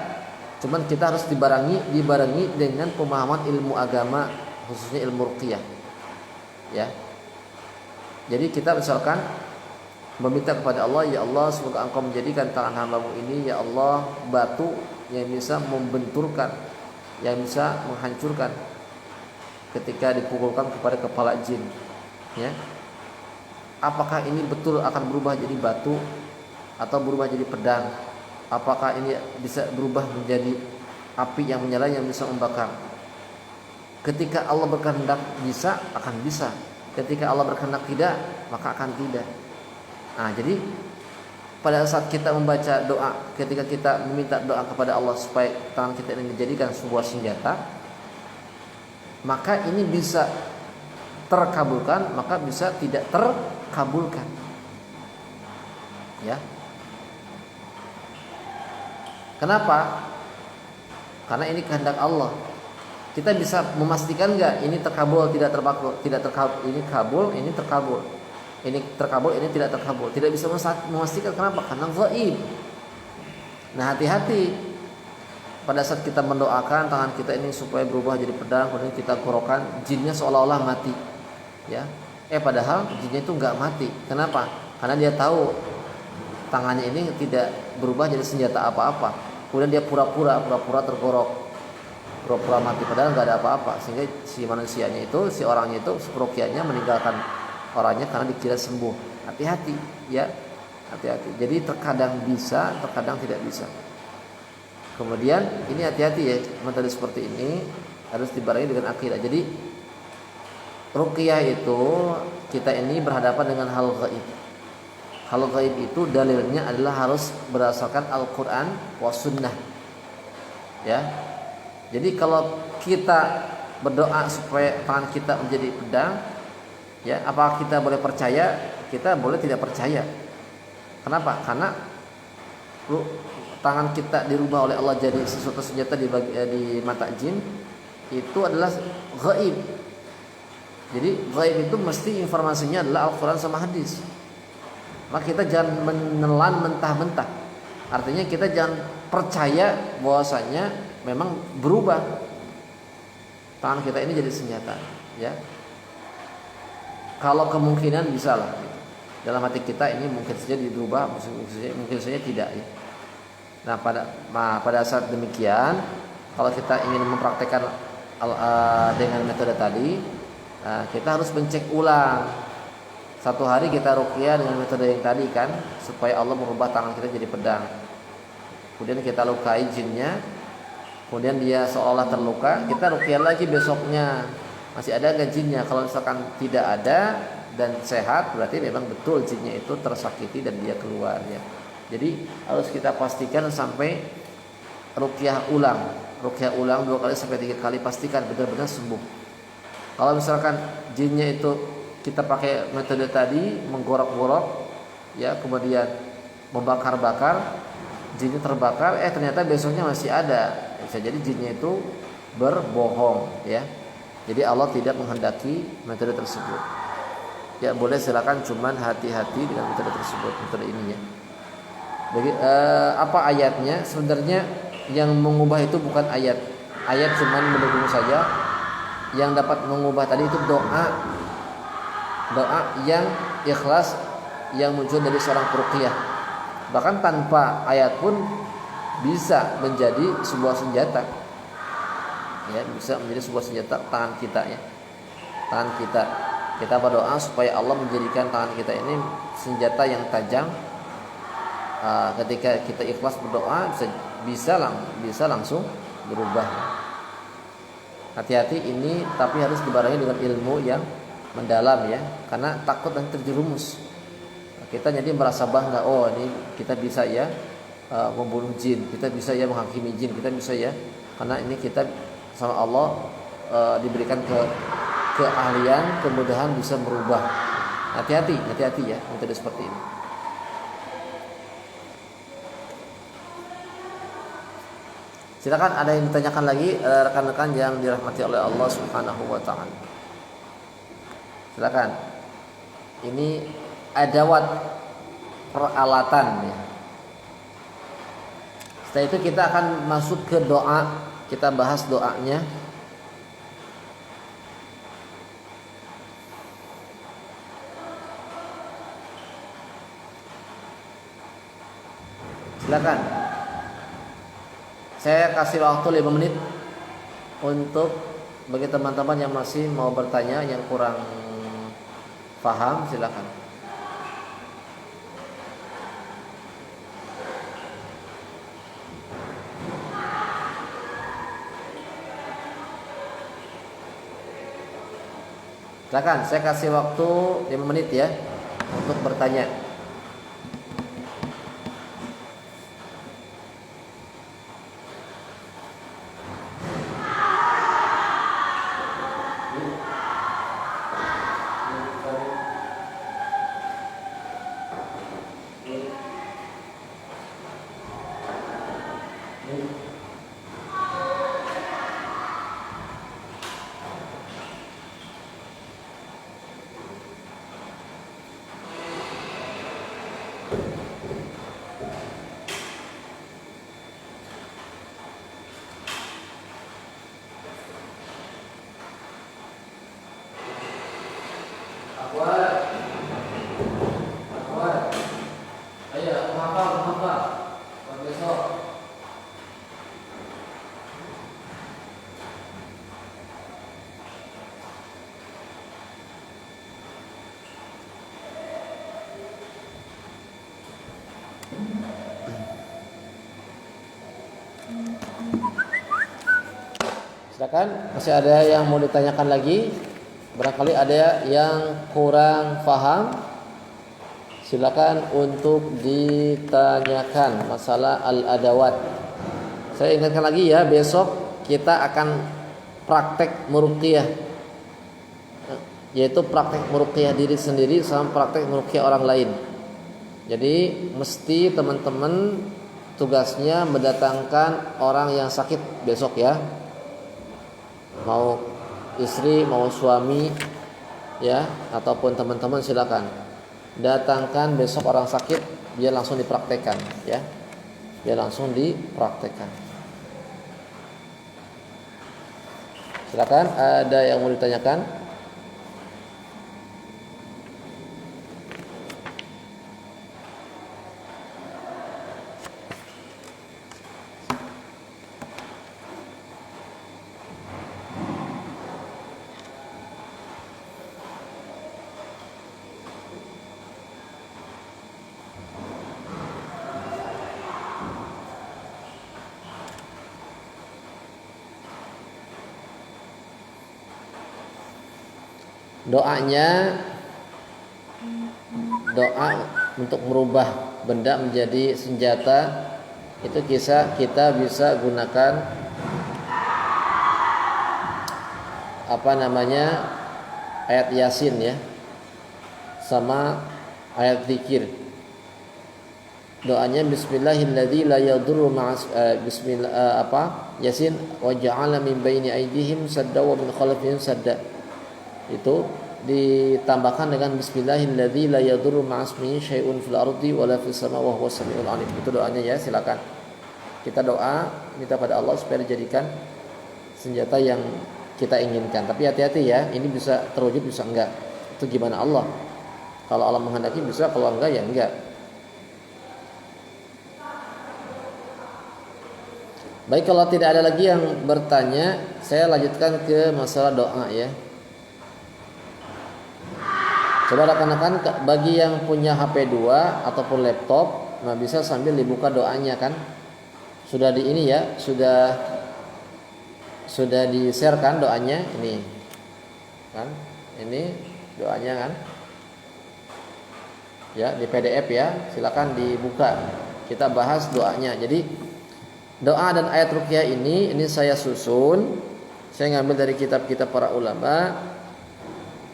cuman kita harus dibarengi dengan pemahaman ilmu agama, khususnya ilmu ruqyah. Ya. Jadi kita misalkan meminta kepada Allah, ya Allah semoga Engkau menjadikan tangan hamba-Mu ini ya Allah batu yang bisa membenturkan, yang bisa menghancurkan ketika dipukulkan kepada kepala jin. Ya. Apakah ini betul akan berubah jadi batu atau berubah jadi pedang? Apakah ini bisa berubah menjadi api yang menyala yang bisa membakar? Ketika Allah berkehendak bisa, akan bisa. Ketika Allah berkehendak tidak, maka akan tidak. Nah, jadi pada saat kita membaca doa, ketika kita meminta doa kepada Allah supaya tangan kita ini dijadikan sebuah senjata, maka ini bisa terkabulkan, maka bisa tidak terkabulkan. Ya. Kenapa? Karena ini kehendak Allah. Kita bisa memastikan enggak ini terkabul, tidak terkabul, ini kabul, ini terkabul. Ini terkabul, ini tidak terkabul. Tidak bisa memastikan. Kenapa? Karena ghaib. Nah, hati-hati pada saat kita mendoakan tangan kita ini supaya berubah jadi pedang, kemudian kita gorokan, jinnya seolah-olah mati. Ya, padahal jinnya itu nggak mati. Kenapa? Karena dia tahu tangannya ini tidak berubah jadi senjata apa-apa. Kemudian dia pura-pura tergorok, pura-pura mati, padahal nggak ada apa-apa. Sehingga si manusianya itu, si orangnya itu, si peruqyahnya meninggalkan orangnya karena dikira sembuh. Hati-hati, ya, hati-hati. Jadi terkadang bisa, terkadang tidak bisa. Kemudian ini hati-hati ya, metode seperti ini harus dibarengi dengan akidah. Jadi ruqyah itu kita ini berhadapan dengan hal gaib. Hal gaib itu dalilnya adalah harus berdasarkan Al-Quran wa Sunnah. Ya. Jadi kalau kita berdoa supaya tangan kita menjadi pedang, ya, apakah kita boleh percaya? Kita boleh tidak percaya. Kenapa? Karena tangan kita dirubah oleh Allah jadi sesuatu senjata di mata jin, itu adalah gaib. Jadi gaib itu mesti informasinya adalah Al-Quran sama hadis. Maka kita jangan menelan mentah-mentah. Artinya kita jangan percaya bahwasanya memang berubah tangan kita ini jadi senjata. Ya. Kalau kemungkinan bisa lah. Gitu. Dalam hati kita ini mungkin saja dirubah, mungkin saja tidak. Ya. Nah pada saat demikian, kalau kita ingin mempraktekkan dengan metode tadi, kita harus mencek ulang. Satu hari kita ruqyah dengan metode yang tadi kan, supaya Allah merubah tangan kita jadi pedang. Kemudian kita lukai jinnya, kemudian dia seolah terluka, kita ruqyah lagi besoknya. Masih ada nggak jinnya? Kalau misalkan tidak ada dan sehat, berarti memang betul jinnya itu tersakiti dan dia keluar ya. Jadi harus kita pastikan sampai ruqyah ulang 2 kali sampai 3 kali, pastikan benar-benar sembuh. Kalau misalkan jinnya itu kita pakai metode tadi, menggorok-gorok ya, kemudian membakar-bakar, jinnya terbakar, ternyata besoknya masih ada, bisa jadi jinnya itu berbohong ya. Jadi Allah tidak menghendaki metode tersebut. Ya boleh, silakan, cuman hati-hati dengan metode tersebut, metode ini ya. Apa ayatnya? Sebenarnya yang mengubah itu bukan ayat cuman mendukung saja. Yang dapat mengubah tadi itu doa yang ikhlas yang muncul dari seorang peruqyah. Bahkan tanpa ayat pun bisa menjadi sebuah senjata. Ya, bisa menjadi sebuah senjata tangan kita ya. Tangan kita berdoa supaya Allah menjadikan tangan kita ini senjata yang tajam. Ketika kita ikhlas berdoa bisa langsung berubah. Hati-hati ini, tapi harus dibarengi dengan ilmu yang mendalam ya, karena takut dan terjerumus. Kita jadi merasa bangga, oh ini kita bisa ya membunuh jin, kita bisa ya menghakimi jin, kita bisa ya Karena ini kita sama Allah diberikan keahlian, kemudahan bisa merubah. Hati-hati ya metode seperti ini. Silakan, ada yang ditanyakan lagi rekan-rekan yang dirahmati oleh Allah Subhanahu wa taala. Silakan. Ini adawat peralatan ya. Setelah itu kita akan masuk ke doa. Kita bahas doanya. Silakan. Saya kasih waktu 5 menit untuk bagi teman-teman yang masih mau bertanya, yang kurang paham, silakan. Silakan, saya kasih waktu 5 menit ya untuk bertanya. Silakan, masih ada yang mau ditanyakan lagi? Barangkali ada yang kurang paham, silakan untuk ditanyakan masalah al-adawat. Saya ingatkan lagi ya, besok kita akan praktek meruqyah, yaitu praktek meruqyah diri sendiri sama praktek meruqyah orang lain. Jadi mesti teman-teman tugasnya mendatangkan orang yang sakit besok ya. Mau istri, mau suami ya, ataupun teman-teman silakan datangkan besok orang sakit, biar langsung dipraktekkan ya. Biar langsung dipraktekkan. Silakan, ada yang mau ditanyakan? Doanya, doa untuk merubah benda menjadi senjata, itu kita bisa gunakan ayat Yasin ya, sama ayat zikir. Doanya Bismillahilladzi la yadurru ma'as Yasin wa ja'ala min baini aydihim sadda wa min khalfihim sadda. Itu ditambahkan dengan Bismillahilladzi la yadurru ma'asmihi syai'un fil ardi wala fis sama wa huwas samiul alim. Itu doanya ya, silakan. Kita doa minta pada Allah supaya dijadikan senjata yang kita inginkan. Tapi hati-hati ya, ini bisa terwujud bisa enggak. Itu gimana Allah. Kalau Allah menghendaki bisa, kalau enggak ya enggak. Baik, kalau tidak ada lagi yang bertanya, saya lanjutkan ke masalah doa ya. Coba rekan-rekan, bagi yang punya HP 2 ataupun laptop, nah bisa sambil dibuka doanya kan. Sudah di ini ya, sudah di-share kan doanya ini. Kan? Ini doanya kan. Ya, di PDF ya, silakan dibuka. Kita bahas doanya. Jadi doa dan ayat ruqyah ini saya susun. Saya ngambil dari kitab-kitab para ulama,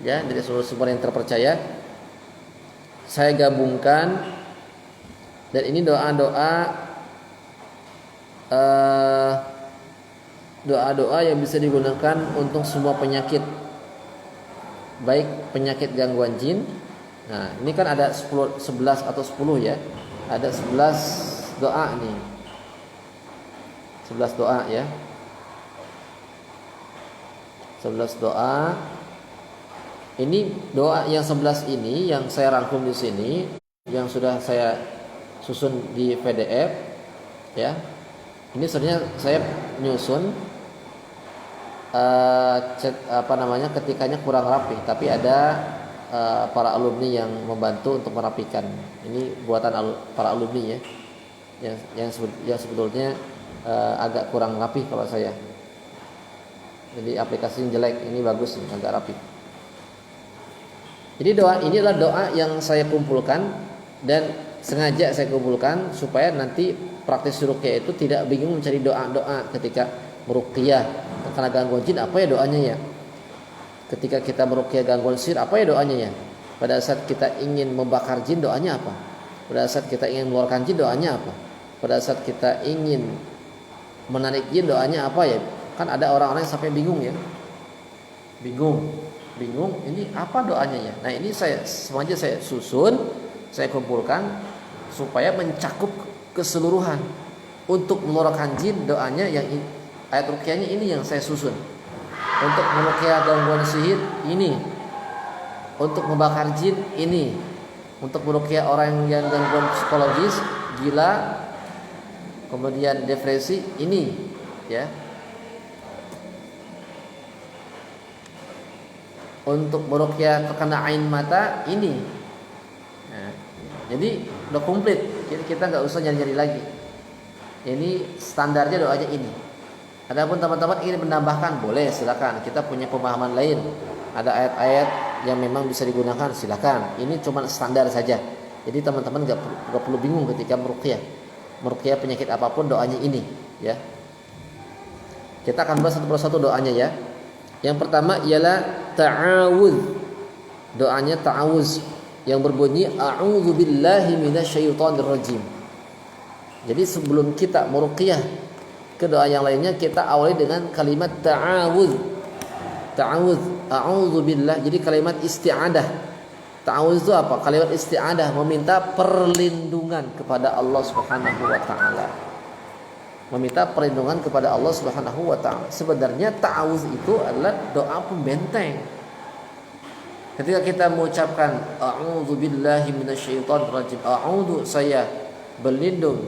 ya, dari sumber-sumber yang terpercaya. Saya gabungkan, dan ini doa-doa yang bisa digunakan untuk semua penyakit, baik penyakit gangguan jin. Nah, ini kan ada 11 atau 10 ya. Ada 11 doa nih. 11 doa ya. 11 doa. Ini doa yang 11 ini yang saya rangkum di sini, yang sudah saya susun di PDF ya. Ini sebenarnya saya nyusun ketikanya kurang rapi, tapi ada para alumni yang membantu untuk merapikan. Ini buatan para alumni ya, yang sebetulnya agak kurang rapi kalau saya. Jadi aplikasinya jelek, ini bagus, agak rapi. Jadi doa ini adalah doa yang saya kumpulkan, dan sengaja saya kumpulkan supaya nanti praktis ruqyah itu tidak bingung mencari doa-doa ketika meruqyah karena gangguan jin. Apa ya doanya ya? Ketika kita meruqyah gangguan sihir, apa ya doanya ya? Pada saat kita ingin membakar jin, doanya apa? Pada saat kita ingin mengeluarkan jin, doanya apa? Pada saat kita ingin menarik jin, doanya apa ya? Kan ada orang-orang yang sampai bingung ya. Bingung, ini apa doanya ya? Nah, ini semuanya saya susun, saya kumpulkan supaya mencakup keseluruhan. Untuk mengeluarkan jin, doanya yang ayat ruqyahnya ini yang saya susun. Untuk meruqyah gangguan sihir ini. Untuk membakar jin ini. Untuk meruqyah orang yang gangguan psikologis, gila, kemudian depresi ini, ya. Untuk meruqyah terkena ain mata ini. Nah, jadi udah komplit. Kita nggak usah nyari-nyari lagi. Ini standarnya doanya ini. Adapun teman-teman ingin menambahkan, boleh, silakan. Kita punya pemahaman lain. Ada ayat-ayat yang memang bisa digunakan, silakan. Ini cuma standar saja. Jadi teman-teman nggak perlu bingung ketika meruqyah penyakit apapun, doanya ini, ya. Kita akan bahas satu persatu doanya ya. Yang pertama ialah ta'awudz. Doanya ta'awudz yang berbunyi a'udzu billahi minasyaitonir rajim. Jadi sebelum kita meruqyah ke doa yang lainnya, kita awali dengan kalimat ta'awudz. Ta'awudz, a'udzu billah. Jadi kalimat isti'adah. Ta'awudz itu apa? Kalimat isti'adah, meminta perlindungan kepada Allah Subhanahu wa taala. Meminta perlindungan kepada Allah Subhanahu wa taala. Sebenarnya ta'awudz itu adalah doa pembenteng. Ketika kita mengucapkan a'udzu billahi minasyaitonir rajim, a'udzu, saya berlindung,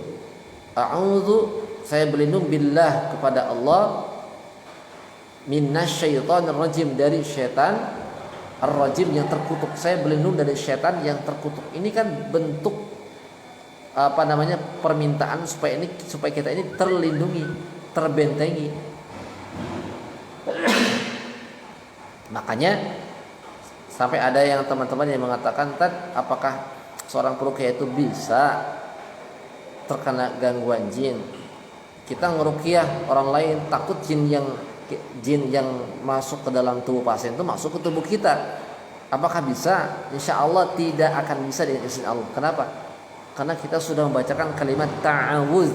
a'udzu, saya berlindung billah kepada Allah, minasyaitonir rajim, dari syaitan ar-rajim yang terkutuk. Saya berlindung dari syaitan yang terkutuk. Ini kan bentuk permintaan supaya kita ini terlindungi, terbentengi. Makanya sampai ada yang teman-teman yang mengatakan, apakah seorang peruqyah itu bisa terkena gangguan jin? Kita ngeruqyah orang lain, takut jin yang masuk ke dalam tubuh pasien itu masuk ke tubuh kita. Apakah bisa? Insya Allah tidak akan bisa dengan izin Allah. Kenapa? Karena kita sudah membacakan kalimat ta'awudz,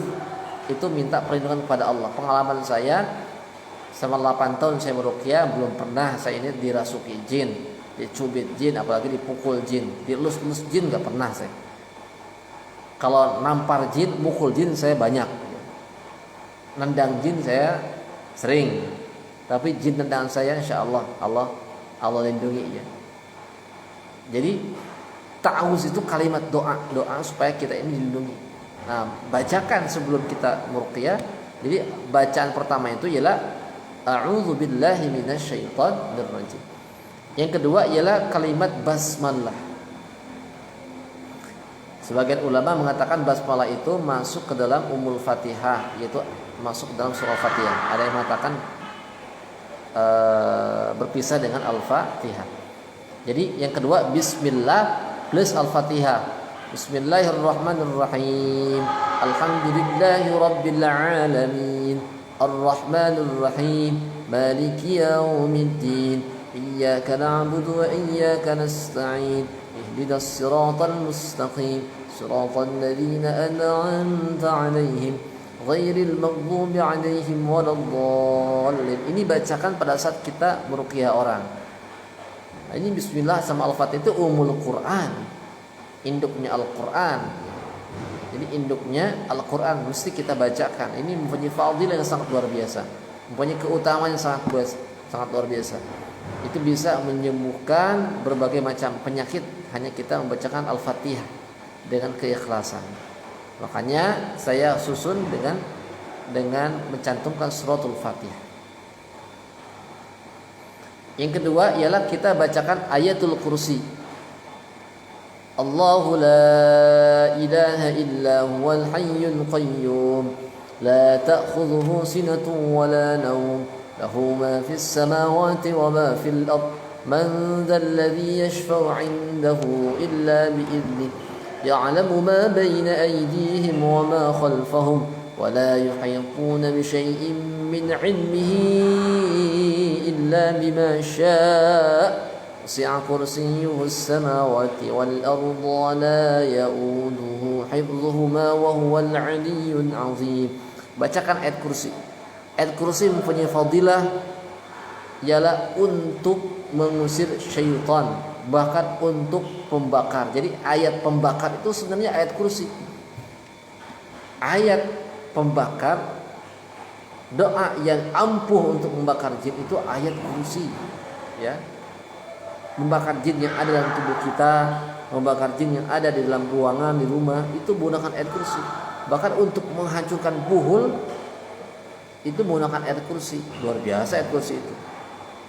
itu minta perlindungan kepada Allah. Pengalaman saya selama 8 tahun saya meruqyah, belum pernah saya ini dirasuki jin, dicubit jin, apalagi dipukul jin, dielus-elus jin, nggak pernah saya. Kalau nampar jin, mukul jin saya banyak. Nendang jin saya sering. Tapi jin tendangan saya insya Allah Allah lindungi ya. Jadi ta'awudz itu kalimat doa supaya kita ini dilindungi. Nah, bacakan sebelum kita meruqyah. Jadi bacaan pertama itu ialah a'udzu billahi minasyaitonir rajim. Yang kedua ialah kalimat basmalah. Sebagian ulama mengatakan basmalah itu masuk ke dalam Ummul Fatihah, yaitu masuk dalam surah Fatihah. Ada yang mengatakan berpisah dengan Al-Fatihah. Jadi yang kedua bismillah plus Al-Fatihah. Bismillahirrahmanirrahim. Alhamdulillahi rabbil alamin. Arrahmanir rahim. Maliki yaumiddin. Iyyaka na'budu wa iyyaka nasta'in. Ihdinas siratal mustaqim. Siratal ladzina an'amta 'alaihim ghairil maghdubi 'alaihim waladdallin. Ini bacakan pada saat kita meruqyah orang. Nah, ini bismillah sama Al-Fatihah itu umul Quran. Induknya Al-Quran. Jadi induknya Al-Quran mesti kita bacakan. Ini mempunyai fadilah yang sangat luar biasa, mempunyai keutamaan yang sangat luar biasa. Itu bisa menyembuhkan berbagai macam penyakit hanya kita membacakan Al-Fatihah dengan keikhlasan. Makanya saya susun dengan mencantumkan suratul Fatihah. Yang kedua ialah kita bacakan ayatul kursi. Allahu la ilaha illa huwal hayyul qayyum la ta'khudhuhu sinatun wa la nawm lahu ma fis samawati wa ma fil ard man dhal ladhi yashfa'u 'indahu illa bi idhnihi ya'lamu ma bayna aydihim wa ma khalfahum wa la yuhituna bi shay'in min 'ilmihi illa bima syaa وسع كرسيه السماوات والأرض ولا يؤوده حفظهما وهو العلي العظيم. Bacakan ayat kursi. Ayat kursi mempunyai fadilah ialah untuk mengusir syaitan, bahkan untuk pembakar. Jadi ayat pembakar itu sebenarnya ayat kursi. Ayat pembakar, doa yang ampuh untuk membakar jin itu ayat kursi, ya. Membakar jin yang ada dalam tubuh kita, membakar jin yang ada di dalam ruangan, di rumah, itu menggunakan ayat kursi. Bahkan untuk menghancurkan buhul itu menggunakan ayat kursi. Luar biasa ayat kursi itu.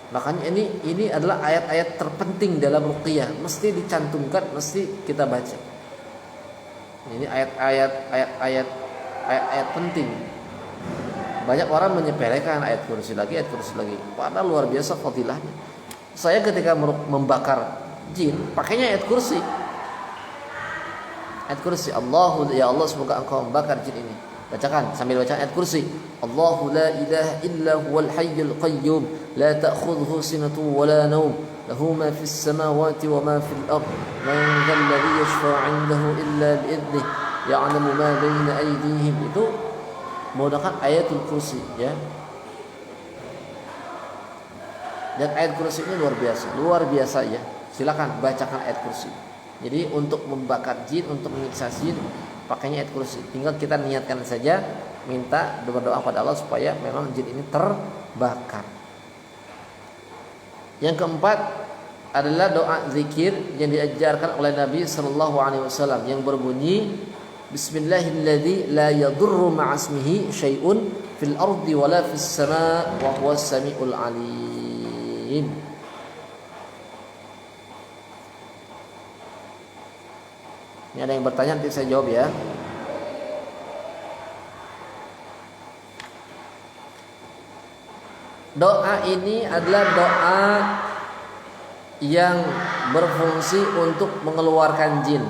Makanya ini adalah ayat-ayat terpenting dalam ruqyah, mesti dicantumkan, mesti kita baca. Ini ayat-ayat penting. Banyak orang menyepelekan ayat kursi lagi. Padahal luar biasa fadilahnya. Saya ketika membakar jin pakainya ayat kursi. Ayat kursi. Allahu ya Allah, semoga engkau membakar jin ini. Bacakan sambil baca ayat kursi. Allahu la ilaha illa huwal hayyul qayyum la ta'khudhuhu sinatun wa la nawm lahu ma fis samawati wa ma fil ard man dhal ladzi yashfa'u 'indahu illa bi idhnihi ya'lamu ma baina aydihim. Itu menggunakan ayatul kursi, ya. Dan ayat kursi ini luar biasa ya. Silakan bacakan ayat kursi. Jadi untuk membakar jin, untuk menyiksa jin, pakainya ayat kursi. Tinggal kita niatkan saja, minta berdoa pada Allah supaya memang jin ini terbakar. Yang keempat adalah doa zikir yang diajarkan oleh Nabi Sallallahu Alaihi Wasallam yang berbunyi Bismillahilladzi la yadurru ma'asmihi syai'un fil ardi wala fis sama' wa huwas samiul alim. Ini ada yang bertanya, nanti saya jawab ya. Doa ini adalah doa yang berfungsi untuk mengeluarkan jin.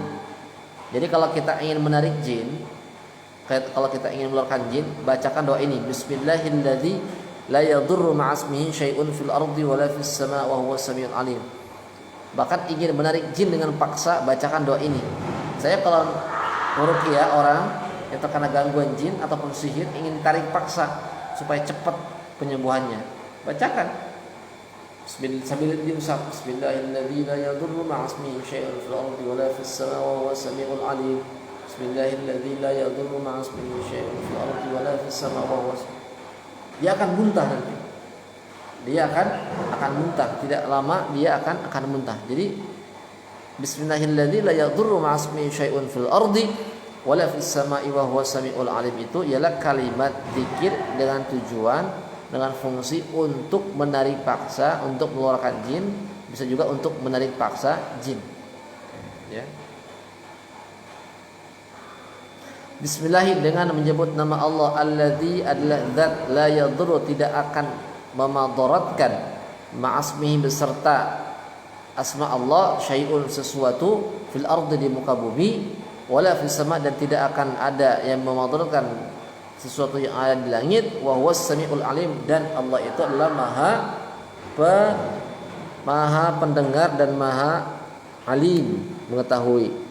Jadi kalau kita ingin menarik jin, bacakan doa ini. Bismillahilladzi la yadurru ma'asmihi syai'un fil ardi wala fis sama' wa huwas samiul alim. Bahkan ingin menarik jin dengan paksa, bacakan doa ini. Saya kalau meruqyah orang yang terkena gangguan jin ataupun sihir, ingin tarik paksa supaya cepat penyembuhannya, bacakan sambil diusap Bismillahilladzi la yadurru ma'asmihi syai'un fil ardi wala fis sama' wa huwas samiul alim. Bismillahilladzi la yadurru ma'asmihi syai'un fil ardi wala fis sama' wa huwas. Dia akan muntah nanti. Dia akan muntah. Tidak lama dia akan muntah. Jadi Bismillahilladzi la yadurru ma'asmihi syai'un fil ardi wala fis sama'i wa huwas samiul alim itu ialah kalimat zikir dengan tujuan, dengan fungsi untuk menarik paksa, untuk mengeluarkan jin, bisa juga untuk menarik paksa jin. Ya. Bismillah dengan menyebut nama Allah alladzi adalah zat la yadurru tidak akan memadaratkan ma'asmihi beserta asma Allah syai'un sesuatu fil ardi di muka bumi wala fis sama dan tidak akan ada yang memadarkan sesuatu yang ada di langit wa huwas samiul alim dan Allah itu adalah maha pendengar dan maha alim mengetahui.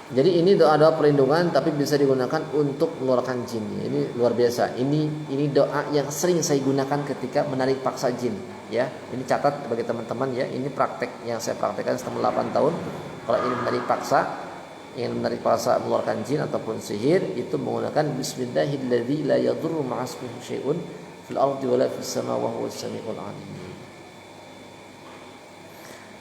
Jadi ini doa-doa perlindungan tapi bisa digunakan untuk mengeluarkan jin. Ini luar biasa. Ini doa yang sering saya gunakan ketika menarik paksa jin, ya. Ini catat bagi teman-teman ya. Ini praktek yang saya praktekkan selama 8 tahun. Kalau ingin menarik paksa mengeluarkan jin ataupun sihir itu menggunakan bismillahilladzi la yadurru ma'asmihi syai'un fil ardi wala fis sama wa huwas samiul alim.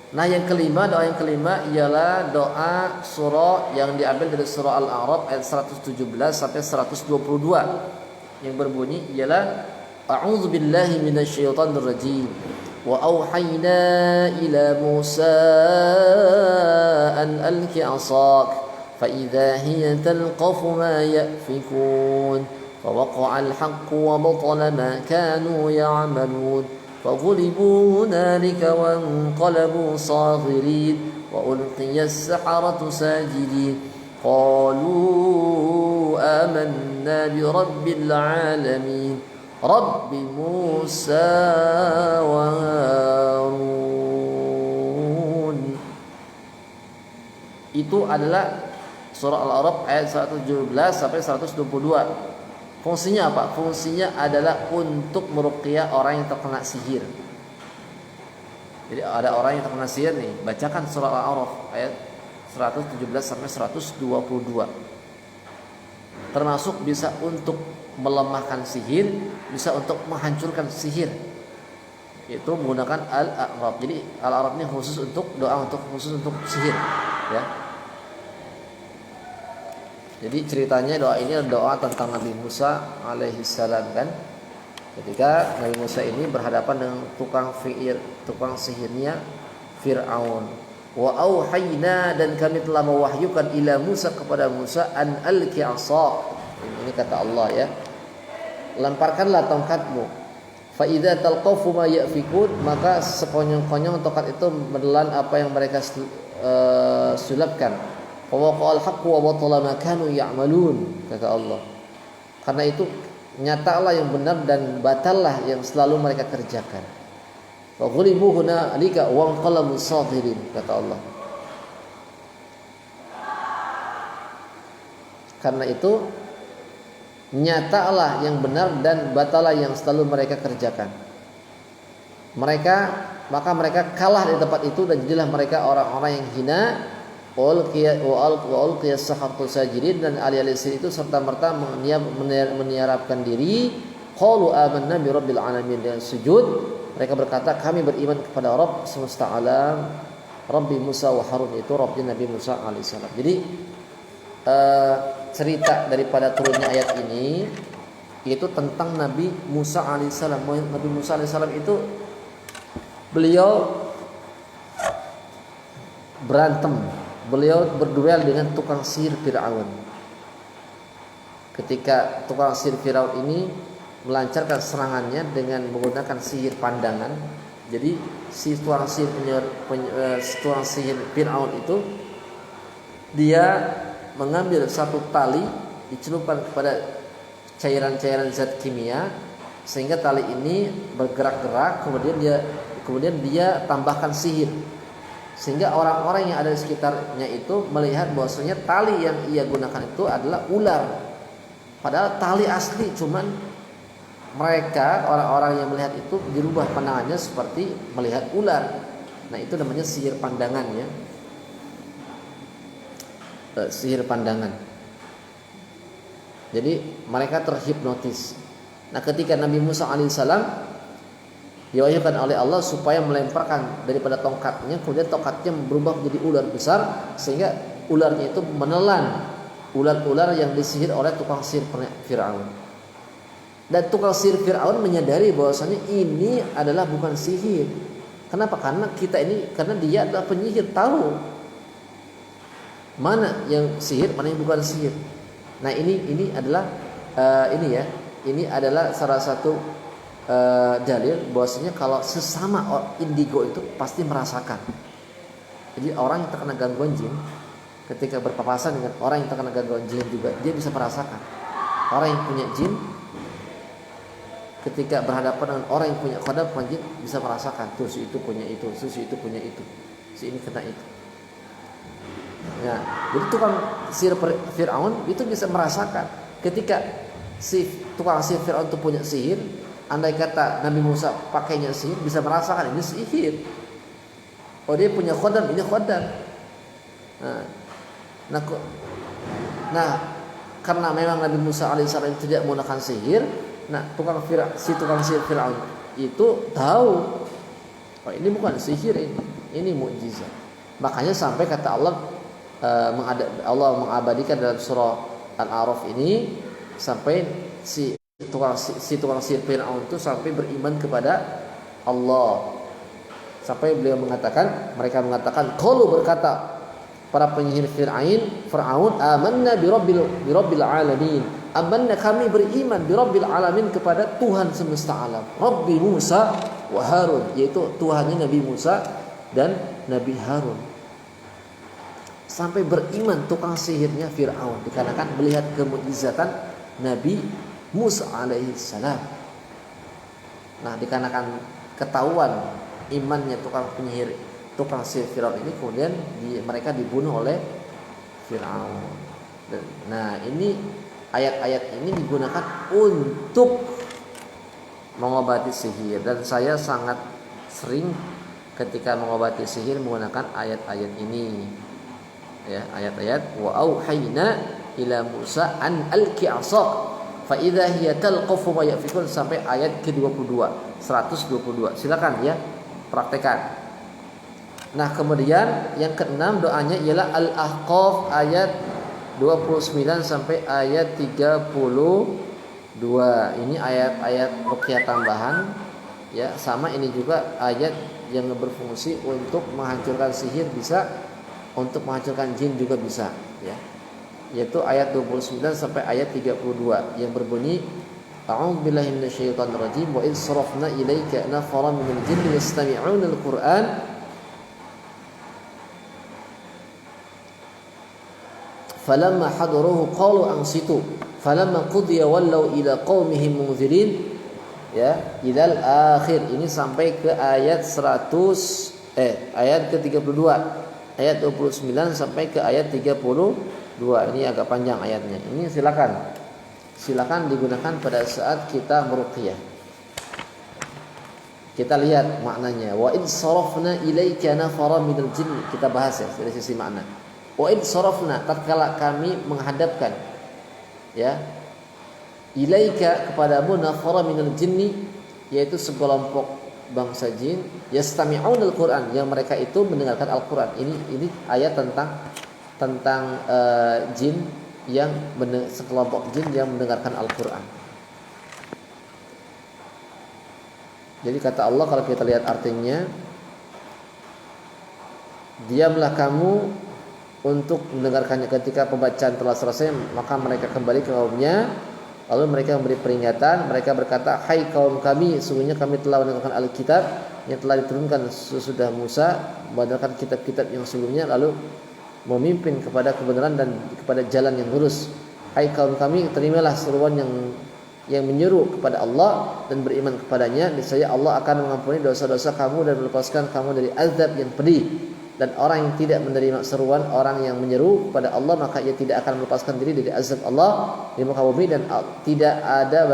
Nah doa yang kelima ialah doa surah yang diambil dari surah Al-A'raf ayat 117 sampai 122 yang berbunyi ialah A'udzu billahi minasyaitonir rajim wa auhayna ila Musa an alqi 'asak fa idza hiya talqafu ma yafikun fa waqa'a al-haqqu wa batala ma kanu ya'malun فغلبوا هنالك وانقلبوا صاغرين وألقي السحرة ساجدين قالوا آمنا برب العالمين رب موسى وهارون. Itu adalah surah Al-A'raf ayat 117 sampai 122. Fungsinya apa? Fungsinya adalah untuk meruqyah orang yang terkena sihir. Jadi ada orang yang terkena sihir nih, bacakan surah Al-A'raf ayat 117 sampai 122. Termasuk bisa untuk melemahkan sihir, bisa untuk menghancurkan sihir. Itu menggunakan Al-A'raf. Jadi Al-A'raf ini khusus untuk doa khusus untuk sihir, ya. Jadi ceritanya doa ini adalah doa tentang Nabi Musa alaihissalam kan. Ketika Nabi Musa ini berhadapan dengan tukang sihirnya Fir'aun. Wa auhayna dan kami telah mewahyukan ila Musa kepada Musa an alqi 'asak. Ini kata Allah ya. Lemparkanlah tongkatmu. Fa idza talqafu ma yafikun maka sekonyong-konyong tongkat itu menelan apa yang mereka sulapkan. Fawaqa'al haqqu wa batala ma kanu ya'malun kata Allah. Karena itu nyatalah yang benar dan batallah yang selalu mereka kerjakan. Wa ghulibu hunalika wa anqalabu saghirin kata Allah. Karena itu nyatalah yang benar dan batalah yang selalu mereka kerjakan. Maka mereka kalah di tempat itu dan jadilah mereka orang-orang yang hina. Walqiyas saharatu sajidin dan ahli-ahli sihir itu serta merta menyiarapkan diri. Qalu amanna bi rabbil alamin dan sujud. Mereka berkata kami beriman kepada Rabb semesta alam, Rabbi Musa wa Harun, itu Rabbnya Nabi Musa alaihissalam. Jadi cerita daripada turunnya ayat ini itu tentang Nabi Musa alaihissalam. Nabi Musa alaihissalam itu beliau berduel dengan tukang sihir Fir'aun. Ketika tukang sihir Fir'aun ini melancarkan serangannya dengan menggunakan sihir pandangan. Jadi si tukang sihir Fir'aun itu dia mengambil satu tali, dicelupkan kepada cairan-cairan zat kimia sehingga tali ini bergerak-gerak, kemudian dia tambahkan sihir. Sehingga orang-orang yang ada di sekitarnya itu melihat bahwasanya tali yang ia gunakan itu adalah ular. Padahal tali asli, cuman mereka orang-orang yang melihat itu dirubah pandangannya seperti melihat ular. Nah, itu namanya sihir pandangan ya. Sihir pandangan. Jadi mereka terhipnotis. Nah, ketika Nabi Musa alaihissalam diwahyukan oleh Allah supaya melemparkan daripada tongkatnya, kemudian tongkatnya berubah menjadi ular besar sehingga ularnya itu menelan ular-ular yang disihir oleh tukang sihir Fir'aun. Dan tukang sihir Fir'aun menyadari bahwasanya ini adalah bukan sihir. Kenapa? Karena dia adalah penyihir, tahu mana yang sihir, mana yang bukan sihir. Nah, ini adalah ini adalah salah satu dalil bahwasanya kalau sesama indigo itu pasti merasakan. Jadi orang yang terkena gangguan jin ketika berpapasan dengan orang yang terkena gangguan jin juga dia bisa merasakan. Orang yang punya jin ketika berhadapan dengan orang yang punya kodam jin bisa merasakan tuh si itu punya itu, si itu punya itu, si ini kena itu. Nah, jadi tukang sihir Fir'aun itu bisa merasakan ketika si tukang sihir Fir'aun itu punya sihir, andai kata Nabi Musa pakainya sihir bisa merasakan ini sihir. Oh dia punya khodam, ini khodam. Nah, karena memang Nabi Musa alaihissalam tidak menggunakan sihir, nah tukang sihir Fir'aun itu tahu, oh ini bukan sihir, ini mukjizat. Makanya sampai kata Allah mengabadikan dalam surah Al-A'raf ini sampai si tukang sihir Fir'aun itu sampai beriman kepada Allah. Sampai mereka mengatakan qalu berkata para penyihir Fir'aun amanna bi rabbil alamin. Amanna kami beriman bi rabbil alamin kepada Tuhan semesta alam. Rabbi Musa wa Harun, yaitu Tuhannya Nabi Musa dan Nabi Harun. Sampai beriman tukang sihirnya Fir'aun dikarenakan melihat kemukjizatan Nabi Musa alaihi salam. Nah, dikarenakan ketahuan imannya tukang sihir Fir'aun ini, kemudian mereka dibunuh oleh Fir'aun. Nah, ini ayat-ayat ini digunakan untuk mengobati sihir, dan saya sangat sering ketika mengobati sihir menggunakan ayat-ayat ini. Ya, ayat-ayat wa auhayna ila Musa an alqi 'asak fa idza hiya talqafu ma yafikun sampai ayat ke-22, 122. Silakan ya praktekkan. Nah, kemudian yang keenam doanya ialah Al-Ahqaf ayat 29 sampai ayat 32. Ini ayat-ayat ruqyah tambahan ya, sama ini juga ayat yang berfungsi untuk menghancurkan sihir bisa, untuk menghancurkan jin juga bisa ya. Yaitu ayat 29 sampai ayat 32 yang berbunyi A'udzu billahi minasyaitonir rajim wa idz sarafna ilaika nafaran minal jinni yastami'una al-Qur'an falamma hadaruhu qalu ansitu falamma qudiya wallaw ila qaumihim munzirin ya idal akhir. Ini sampai ke ayat ayat ke-32, ayat 29 sampai ke ayat 32. Ini agak panjang ayatnya. Ini silakan digunakan pada saat kita meruqyah. Kita lihat maknanya. Wa id sarafna ilaika nafara minal jinn. Kita bahas ya dari sisi makna. Wa id sarafna, tatkala kami menghadapkan ya ilaika kepadamu nafara minal jinni, yaitu sekelompok bangsa jin yastami'unal Qur'an, yang mereka itu mendengarkan Al-Qur'an. Ini ayat tentang jin yang sekelompok jin yang mendengarkan Al-Qur'an. Jadi kata Allah, kalau kita lihat artinya, diamlah kamu untuk mendengarkannya. Ketika pembacaan telah selesai, maka mereka kembali ke kaumnya. Lalu mereka memberi peringatan. Mereka berkata, hai kaum kami, sungguhnya kami telah mendengarkan Alkitab yang telah diturunkan sesudah Musa, berdasarkan kitab-kitab yang sebelumnya, lalu memimpin kepada kebenaran dan kepada jalan yang lurus. Hai kaum kami, terimalah seruan yang menyeru kepada Allah dan beriman kepadanya. Niscaya Allah akan mengampuni dosa-dosa kamu dan melepaskan kamu dari azab yang pedih. Dan orang yang tidak menerima seruan orang yang menyeru kepada Allah, maka ia tidak akan melepaskan diri dari azab Allah di muka bumi, dan tidak ada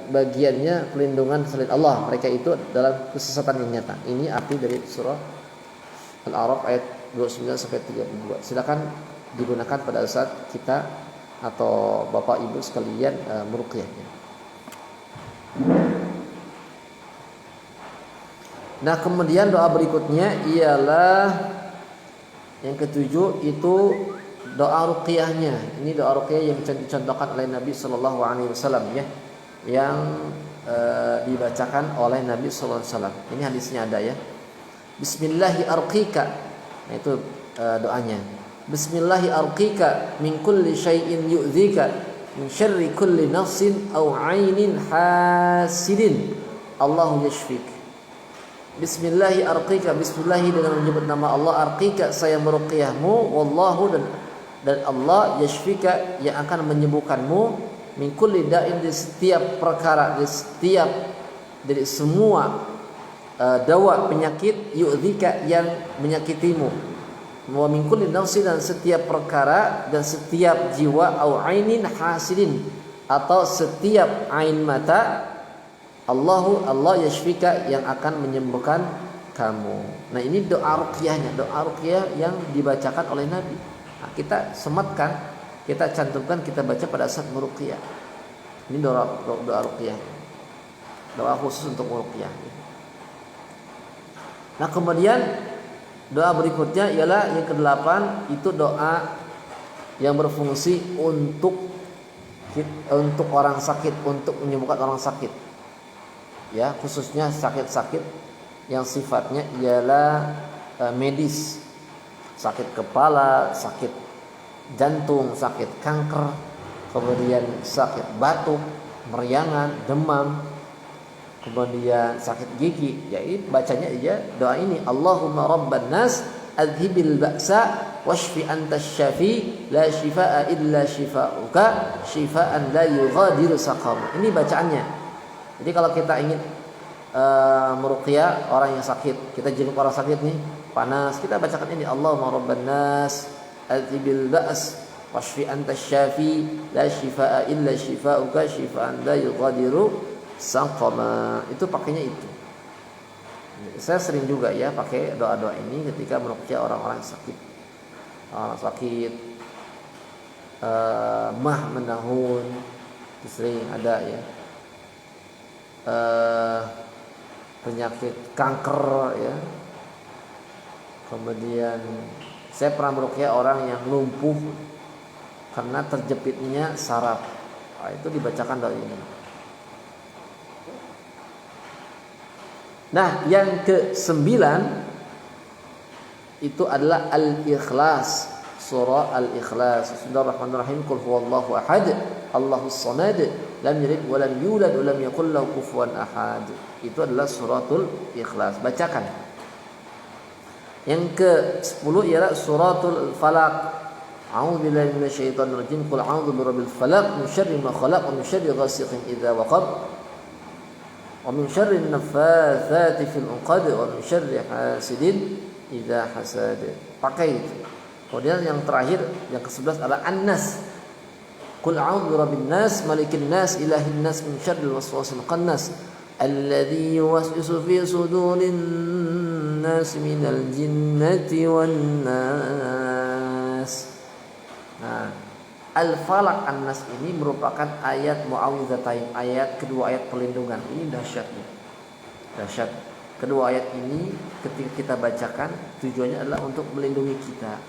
bagiannya pelindungan selain Allah. Mereka itu dalam kesesatan yang nyata. Ini arti dari surah Al-A'raf ayat 29 sampai 32. Silakan digunakan pada saat kita atau Bapak Ibu sekalian meruqyahnya. Nah, kemudian doa berikutnya ialah yang ketujuh, itu doa ruqyahnya. Ini doa ruqyah yang dicontohkan oleh Nabi sallallahu alaihi wasallam ya, yang dibacakan oleh Nabi sallallahu alaihi wasallam. Ini hadisnya ada ya. Bismillahi arqika. Nah, itu doanya. Bismillahi arqika min kulli syai'in yu'dzika min syarri kulli nafsin aw 'ainin hasidin Allahu yashfik. Bismillahi arqika, bismillahi dengan menyebut nama Allah, arqika saya meruqyahmu, wallahu dan Allah yashfika yang akan menyembuhkanmu, min kulli da'in dari setiap perkara, dari semua dawa penyakit, yu'dzika yang menyakitimu, wa min kulli nafsin dan setiap perkara dan setiap jiwa, au ainin hasidin atau setiap ain mata, Allah yashfika yang akan menyembuhkan kamu. Nah, ini doa ruqyahnya, doa ruqyah yang dibacakan oleh Nabi. Nah, kita sematkan, kita cantumkan, kita baca pada saat meruqyah. Ini doa ruqyah, doa khusus untuk meruqyah. Nah, kemudian doa berikutnya ialah yang ke-8, itu doa yang berfungsi untuk orang sakit, untuk menyembuhkan orang sakit. Ya, khususnya sakit-sakit yang sifatnya ialah medis. Sakit kepala, sakit jantung, sakit kanker, kemudian sakit batuk, meriangan, demam, kemudian sakit gigi. Jadi bacanya aja doa ini, Allahumma rabban nas adhibil ba'sa washfi antas syafi la shifaa illa shifauka shifaan la yughadiru saqama. Ini bacaannya. Jadi kalau kita ingin meruqyah orang yang sakit, kita jenguk orang sakit nih, panas, kita bacakan ini, Allahumma rabban nas adhibil ba's washfi antas syafi la shifaa illa shifauka shifaan la yughadiru saqama. Itu pakainya itu. Saya sering juga ya pakai doa-doa ini ketika meruqyah orang-orang sakit. Orang sakit mah menahun, sering ada ya. Penyakit kanker ya. Kemudian saya pernah meruqyah orang yang lumpuh karena terjepitnya saraf. Nah, itu dibacakan doa ini. Nah, yang ke-9 itu adalah Al-Ikhlas, surah Al-Ikhlas. Bismillahirrahmanirrahim. Qul huwallahu ahad, Allahus samad, lam yalid wa lam yulad wa lam yakul lahu kufuwan ahad. Itu adalah suratul Ikhlas. Bacakan. Yang ke-10 ialah suratul Falaq. A'udzu billahi minasyaitonir rajim. Qul a'udzu birabbil falaq min syarri ma khalaq wa min syarri ghasiqin idza waqab wa min syarri an-naffatsati fil 'uqad wa min syarri hasidin idza hasad. Pakai itu. Kemudian yang terakhir, yang ke-11 adalah An-Nas. Qul a'udzu birabbin nas, malikin nas, ilahin nas, min syarril waswasil khannas alladzi yuwaswisu fi sudurin nas minal jinnati wan nas. Nah, Al-Falaq An-Nas ini merupakan ayat muawwidzatain, ayat kedua, ayat perlindungan. Ini dahsyat nih. Dahsyat. Kedua ayat ini ketika kita bacakan tujuannya adalah untuk melindungi kita.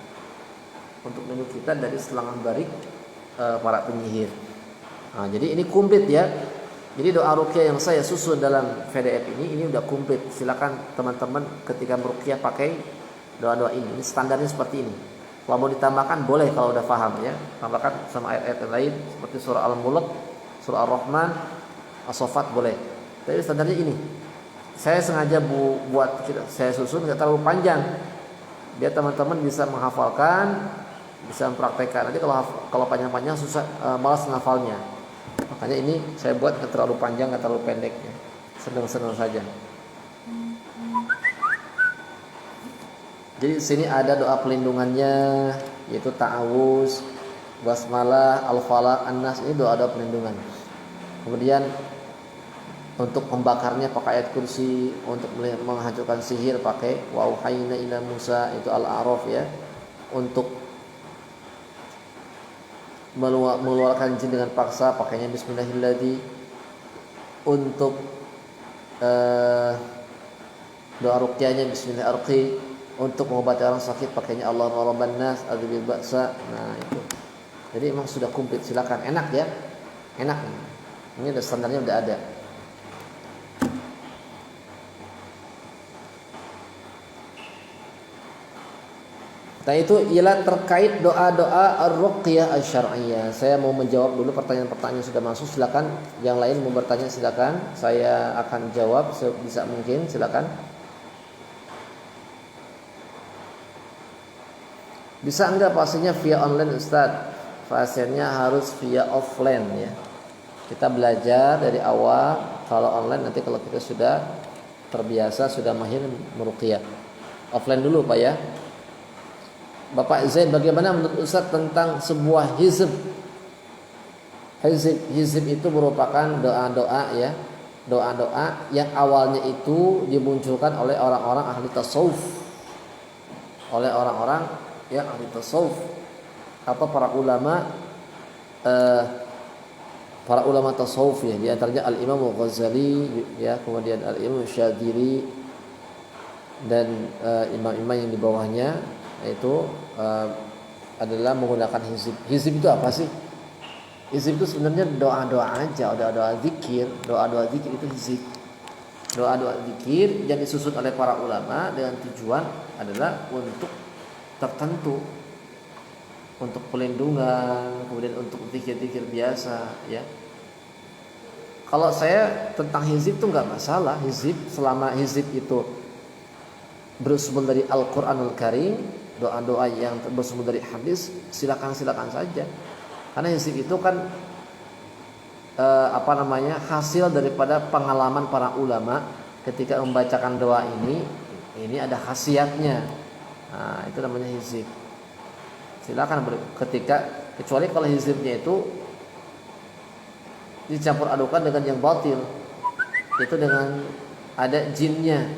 Untuk melindungi kita dari serangan barik para penyihir. Nah, jadi ini komplit ya. Jadi doa ruqyah yang saya susun dalam PDF ini udah komplit. Silakan teman-teman ketika meruqyah pakai doa-doa ini. Ini standarnya seperti ini. Kalau mau ditambahkan boleh kalau udah paham ya. Tambahkan sama ayat-ayat yang lain seperti surah Al-Mulk, surah Ar-Rahman, As-Saffat boleh. Tapi standarnya ini. Saya sengaja buat saya susun enggak terlalu panjang. Biar teman-teman bisa menghafalkan, bisa mempraktekkan. Nanti kalau panjang-panjang susah, malas menghafalnya. Makanya ini saya buat enggak terlalu panjang, enggak terlalu pendek ya. Senang-senang saja. Jadi di sini ada doa pelindungannya, yaitu ta'awuz, basmalah, al-falaq, an-nas, ini doa-doa pelindungan. Kemudian untuk membakarnya pakai ayat kursi, untuk menghancurkan sihir pakai wa auhayna ila Musa, itu Al-A'raf ya. Untuk mengeluarkan jin dengan paksa pakainya bismillahirrahmanirrahim. Untuk doa ruqyahnya bismillahirrahmanirrahim. Untuk mengobati orang sakit pakainya Allahumma rabban nas adhibil ba'sa. Nah, itu. Jadi memang sudah komplit. Silakan, enak ya. Enak. Ini udah standarnya udah ada. Nah itu ialah terkait doa-doa ar-ruqyah asy-syar'iyyah. Saya mau menjawab dulu pertanyaan-pertanyaan yang sudah masuk. Silakan yang lain mau bertanya silakan. Saya akan jawab sebisa mungkin. Silakan. Bisa enggak pasiennya via online Ustaz? Pasiennya harus via offline ya. Kita belajar dari awal. Kalau online nanti kalau kita sudah terbiasa, sudah mahir meruqyah. Offline dulu Pak ya. Bapak Zaid, bagaimana menurut Ustaz tentang sebuah hizb? Hizb itu merupakan doa-doa ya, doa-doa yang awalnya itu dimunculkan oleh orang-orang ahli tasawuf, oleh orang-orang yang ahli tasawuf atau para ulama tasawuf ya, di antaranya Al-Imam Al-Ghazali ya, kemudian Al-Imam Syadzili dan imam-imam yang di bawahnya, yaitu adalah menggunakan hizib. Hizib itu apa sih? Hizib itu sebenarnya doa-doa aja, doa-doa zikir. Doa-doa zikir itu hizib. Doa-doa zikir yang disusun oleh para ulama dengan tujuan adalah untuk tertentu, untuk pelindungan, kemudian untuk zikir-zikir biasa ya. Kalau saya tentang hizib itu nggak masalah. Hizib selama hizib itu bersumber dari Al-Quranul Karim, doa-doa yang bersumber dari hadis, silakan saja. Karena hizib itu kan hasil daripada pengalaman para ulama ketika membacakan doa ini ada khasiatnya. Nah, itu namanya hizib. Silakan kecuali kalau hizibnya itu dicampur adukan dengan yang batil, itu dengan ada jinnya.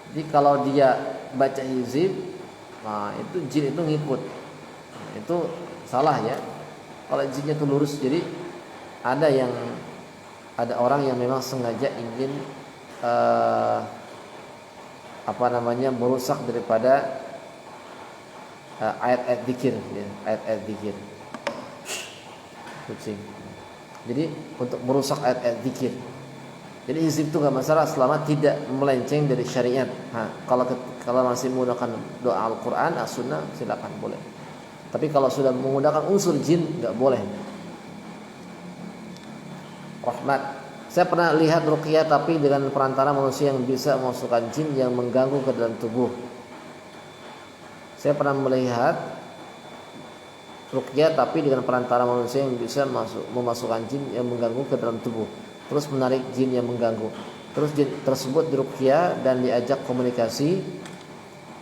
Jadi kalau dia baca hizib, nah itu jin itu ngikut. Nah, itu salah ya. Kalau jinnya itu lurus, jadi ada orang yang memang sengaja ingin merusak daripada ayat-ayat zikir ya, ayat-ayat zikir. Kucing. Jadi untuk merusak ayat-ayat zikir. Jadi hizib itu nggak masalah selama tidak melenceng dari syariat. Kalau masih menggunakan doa Al-Quran, As-Sunnah, silakan boleh. Tapi kalau sudah menggunakan unsur jin, nggak boleh. Rahmat, saya pernah lihat ruqyah tapi dengan perantara manusia yang bisa memasukkan jin yang mengganggu ke dalam tubuh. Saya pernah melihat ruqyah tapi dengan perantara manusia yang bisa memasukkan jin yang mengganggu ke dalam tubuh, terus menarik jin yang mengganggu. Terus jin tersebut diruqyah dan diajak komunikasi.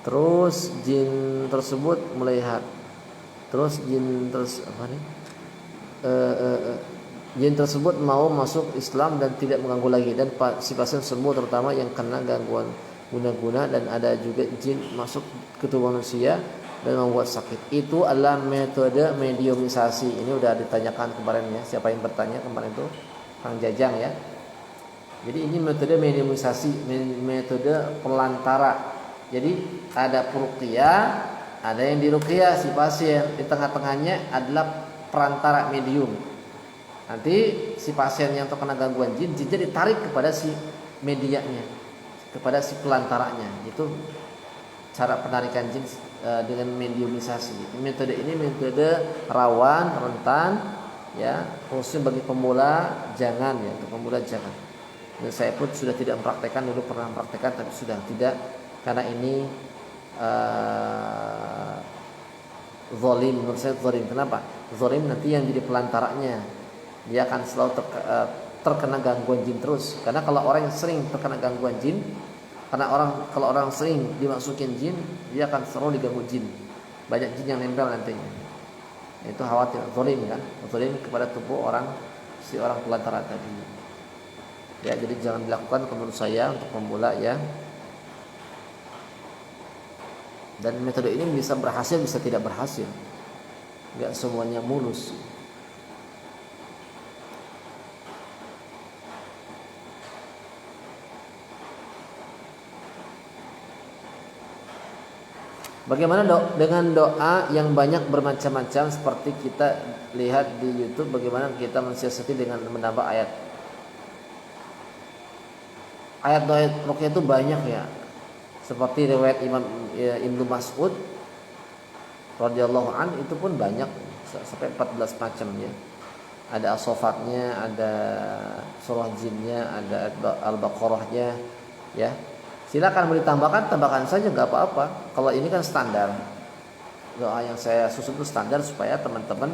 Terus jin tersebut melihat. Terus jin tersebut mau masuk Islam dan tidak mengganggu lagi, dan si pasien sembuh, terutama yang kena gangguan guna-guna, dan ada juga jin masuk ke tubuh manusia dan membuat sakit. Itu adalah metode mediumisasi. Ini udah ditanyakan kemarin ya, siapa yang bertanya kemarin itu Kang Jajang ya. Jadi ini metode mediumisasi, metode pelantara. Jadi ada peruqyah, ada yang diruqyah si pasien. Di tengah-tengahnya adalah perantara medium. Nanti si pasien yang terkena gangguan jin, jinnya ditarik kepada si medianya, kepada si pelantaranya. Itu cara penarikan jin dengan mediumisasi. Metode ini metode rawan, rentan ya, khususnya bagi pemula jangan ya, untuk pemula jangan. Dan saya pun sudah tidak mempraktekkan, dulu pernah mempraktekkan tapi sudah tidak, karena ini zalim, menurut saya zalim. Kenapa? Zalim nanti yang jadi pelantaranya, dia akan selalu terkena gangguan jin terus. Karena kalau orang yang sering terkena gangguan jin, kalau orang sering dimasukin jin, dia akan selalu diganggu jin. Banyak jin yang nempel nantinya. Itu khawatir, zalim kan? Zalim kepada tubuh si orang pelantara tadi. Ya, jadi jangan dilakukan menurut saya untuk pemula ya. Dan metode ini bisa berhasil, bisa tidak berhasil. Enggak semuanya mulus. Bagaimana dengan doa yang banyak bermacam-macam seperti kita lihat di YouTube? Bagaimana kita mensiasati dengan menambah ayat? Ayat doa ruqyah itu banyak ya. Seperti riwayat Imam Ibnu Mas'ud radhiyallahu an itu pun banyak sampai 14 macam ya. Ada as-sofatnya, ada surah jinnya, ada al-baqarahnya ya. Silakan mau ditambahkan, tambahkan saja nggak apa-apa. Kalau ini kan standar. Doa yang saya susun itu standar supaya teman-teman,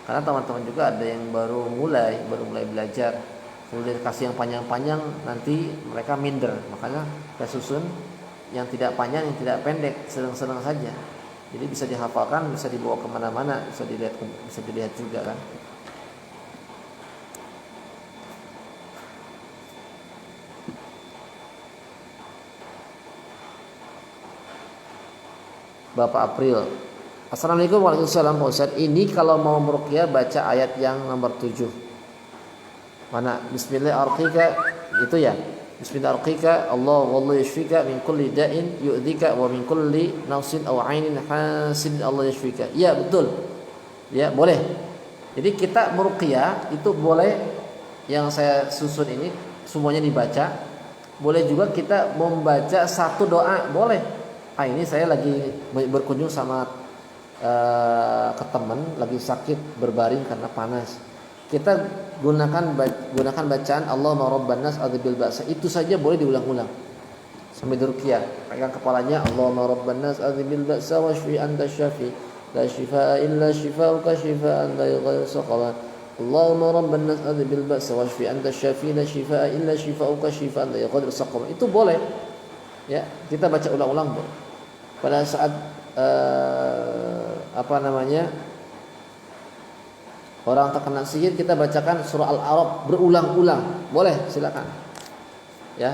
karena teman-teman juga ada yang baru mulai belajar. Kalau dikasih yang panjang-panjang nanti mereka minder. Makanya saya susun yang tidak panjang, yang tidak pendek, sedang-sedang saja. Jadi bisa dihafalkan, bisa dibawa kemana-mana, bisa dilihat juga kan. Bapak April. Assalamualaikum warahmatullahi wabarakatuh. Ustaz, ini kalau mau meruqyah baca ayat yang nomor 7. Mana? Bismillahirrahmanirrahim. Itu ya. Bismillahirrahmanirrahim. Allah wallahu yashfika min kulli da'in yu'dhika wa min kulli nafsin aw 'ainin hasidin Allah yashfika. Ya, betul. Ya, boleh. Jadi kita meruqyah itu boleh, yang saya susun ini semuanya dibaca. Boleh juga kita membaca satu doa, boleh. Ini saya lagi berkunjung sama ke teman lagi sakit berbaring karena panas. Kita gunakan bacaan Allahumma rabban nas adhibil ba'sa. Itu saja boleh diulang-ulang sambil diruqyah. Pegang kepalanya, Allahumma rabban nas adhibil ba'sa washfi anta syafi la shifaa illa shifaa'uka shifaa'an la yughadiru saqama. Allahumma rabban nas adhibil ba'sa washfi anta syafi la shifaa illa shifaa'uka shifaa'an la yughadiru saqama. Itu boleh. Ya, kita baca ulang-ulang boleh. Pada saat orang terkena sihir, kita bacakan surah Al-A'raf berulang-ulang. Boleh, silakan. Ya.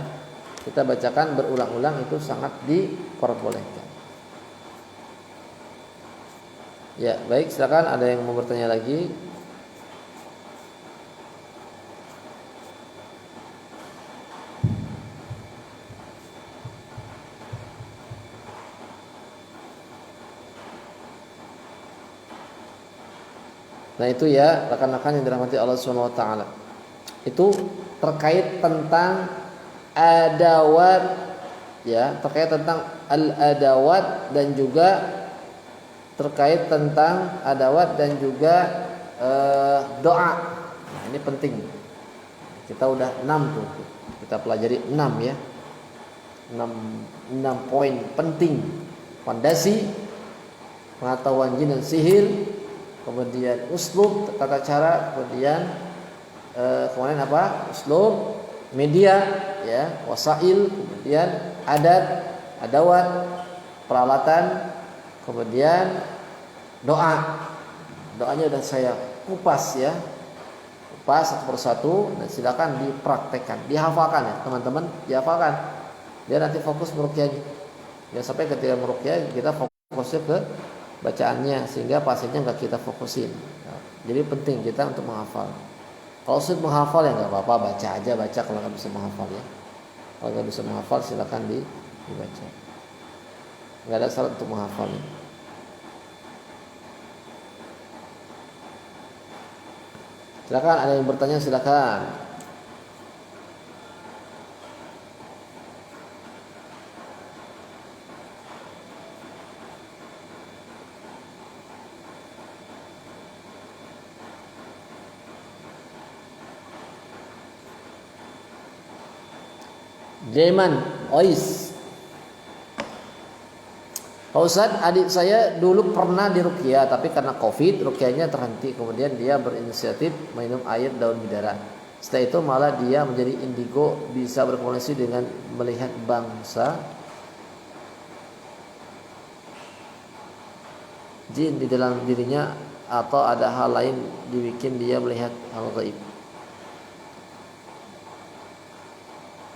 Kita bacakan berulang-ulang, itu sangat diperbolehkan. Ya, baik, silakan, ada yang mau bertanya lagi? Nah itu ya rekan-rekan yang dirahmati Allah Subhanahu wa taala. Itu terkait tentang adawat ya, terkait tentang al-adawat dan juga terkait tentang adawat dan juga doa. Nah, ini penting. Kita udah 6 tuh. Kita pelajari 6 ya. 6 poin penting. Fondasi pengetahuan jin dan sihir, kemudian uslub tata cara, kemudian kemudian apa? Uslub, media ya, wasail, kemudian adat, adawat, peralatan, kemudian doa. Doanya udah saya kupas ya. Kupas satu persatu dan silakan dipraktekkan, dihafalkan ya, teman-teman, dihafalkan. Biar nanti fokus meruqyahnya. Ya sampai ketika meruqyah kita fokusnya ke bacaannya sehingga pasiennya nggak kita fokusin. Jadi penting kita untuk menghafal. Kalau sulit menghafal ya nggak apa-apa, baca aja, baca kalau nggak bisa menghafal ya. Kalau nggak bisa menghafal silakan dibaca. Nggak ada syarat untuk menghafalnya. Silakan, ada yang bertanya silakan. Jeman Ois. Pak Ustadz, adik saya dulu pernah diruqyah, tapi karena Covid ruqyahnya terhenti. Kemudian dia berinisiatif minum air daun bidara. Setelah itu malah dia menjadi indigo, bisa berkomunikasi dengan melihat bangsa jin di dalam dirinya, atau ada hal lain dibikin dia melihat hal gaib.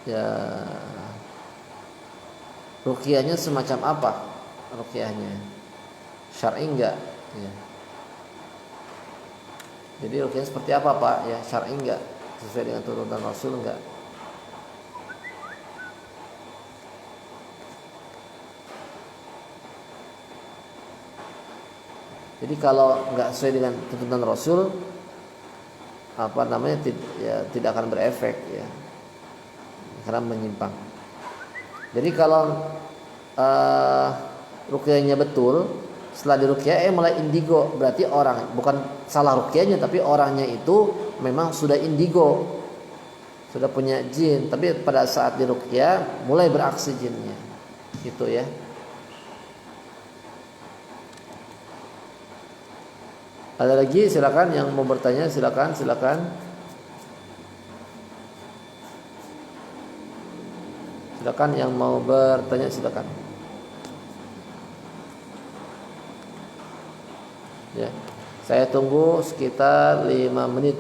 Ya, ruqyahnya semacam apa? Ruqyahnya syar'i enggak? Ya. Jadi ruqyah seperti apa Pak? Ya syar'i enggak? Sesuai dengan tuntunan Rasul enggak? Jadi kalau enggak sesuai dengan tuntunan Rasul, tidak akan berefek ya, karena menyimpang. Jadi kalau ruqyahnya betul, Setelah diruqyah mulai indigo, berarti orang bukan salah ruqyahnya tapi orangnya itu memang sudah indigo, sudah punya jin, tapi pada saat diruqyah mulai beraksi jinnya. Gitu ya. Ada lagi, silakan yang mau bertanya, silakan. Silakan yang mau bertanya, silakan. Ya. Saya tunggu sekitar 5 menit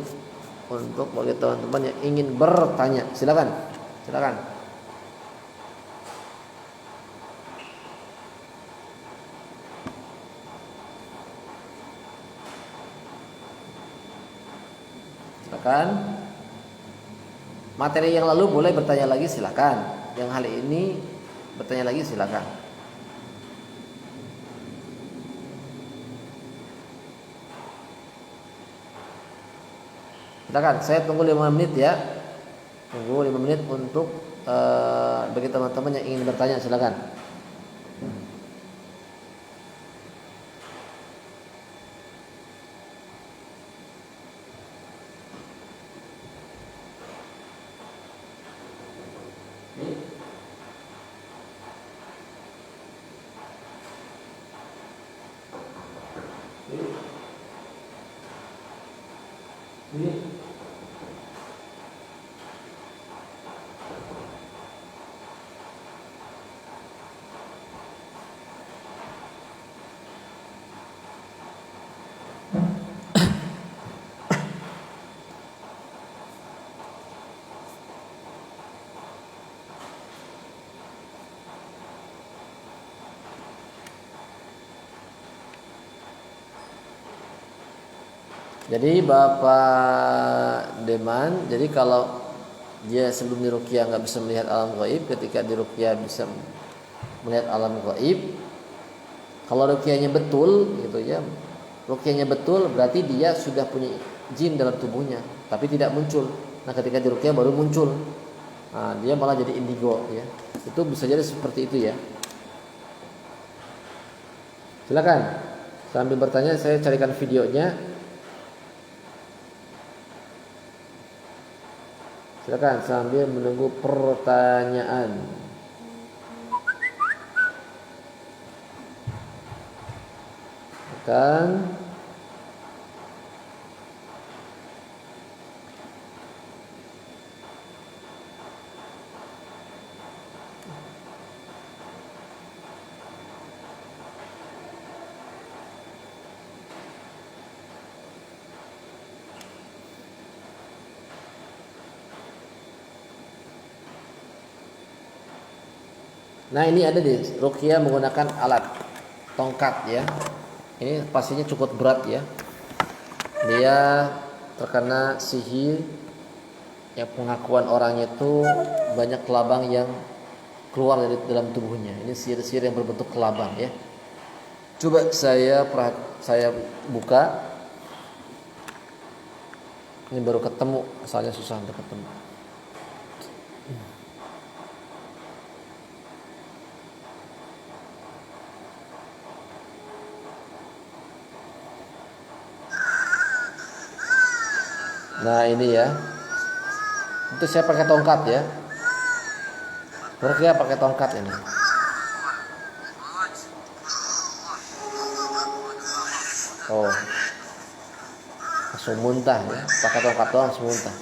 untuk bagi teman-teman yang ingin bertanya. Silakan. Silakan. Silakan. Materi yang lalu boleh bertanya lagi, silakan. Yang hal ini bertanya lagi, silakan. Silakan, saya tunggu 5 menit ya. Tunggu 5 menit untuk bagi teman-teman yang ingin bertanya, silakan. Jadi Bapak Deman, jadi kalau dia sebelum diruqyah nggak bisa melihat alam gaib, ketika diruqyah bisa melihat alam gaib. Kalau ruqyahnya betul, gitu ya, ruqyahnya betul berarti dia sudah punya jin dalam tubuhnya, tapi tidak muncul. Nah, ketika diruqyah baru muncul. Nah, dia malah jadi indigo, ya. Itu bisa jadi seperti itu ya. Silakan. Sambil bertanya, saya carikan videonya. Silakan sambil menunggu pertanyaan. Silakan. Nah, ini ada di ruqyah menggunakan alat tongkat ya. Ini pastinya cukup berat ya. Dia terkena sihir, yang pengakuan orangnya itu banyak kelabang yang keluar dari dalam tubuhnya. Ini sihir-sihir yang berbentuk kelabang ya. Coba saya buka. Ini baru ketemu, asalnya susah untuk ketemu. Nah, ini ya. Itu saya pakai tongkat ya. Ruqyah pakai tongkat ini. Oh. Langsung muntah ya. Pakai tongkat doang langsung muntah.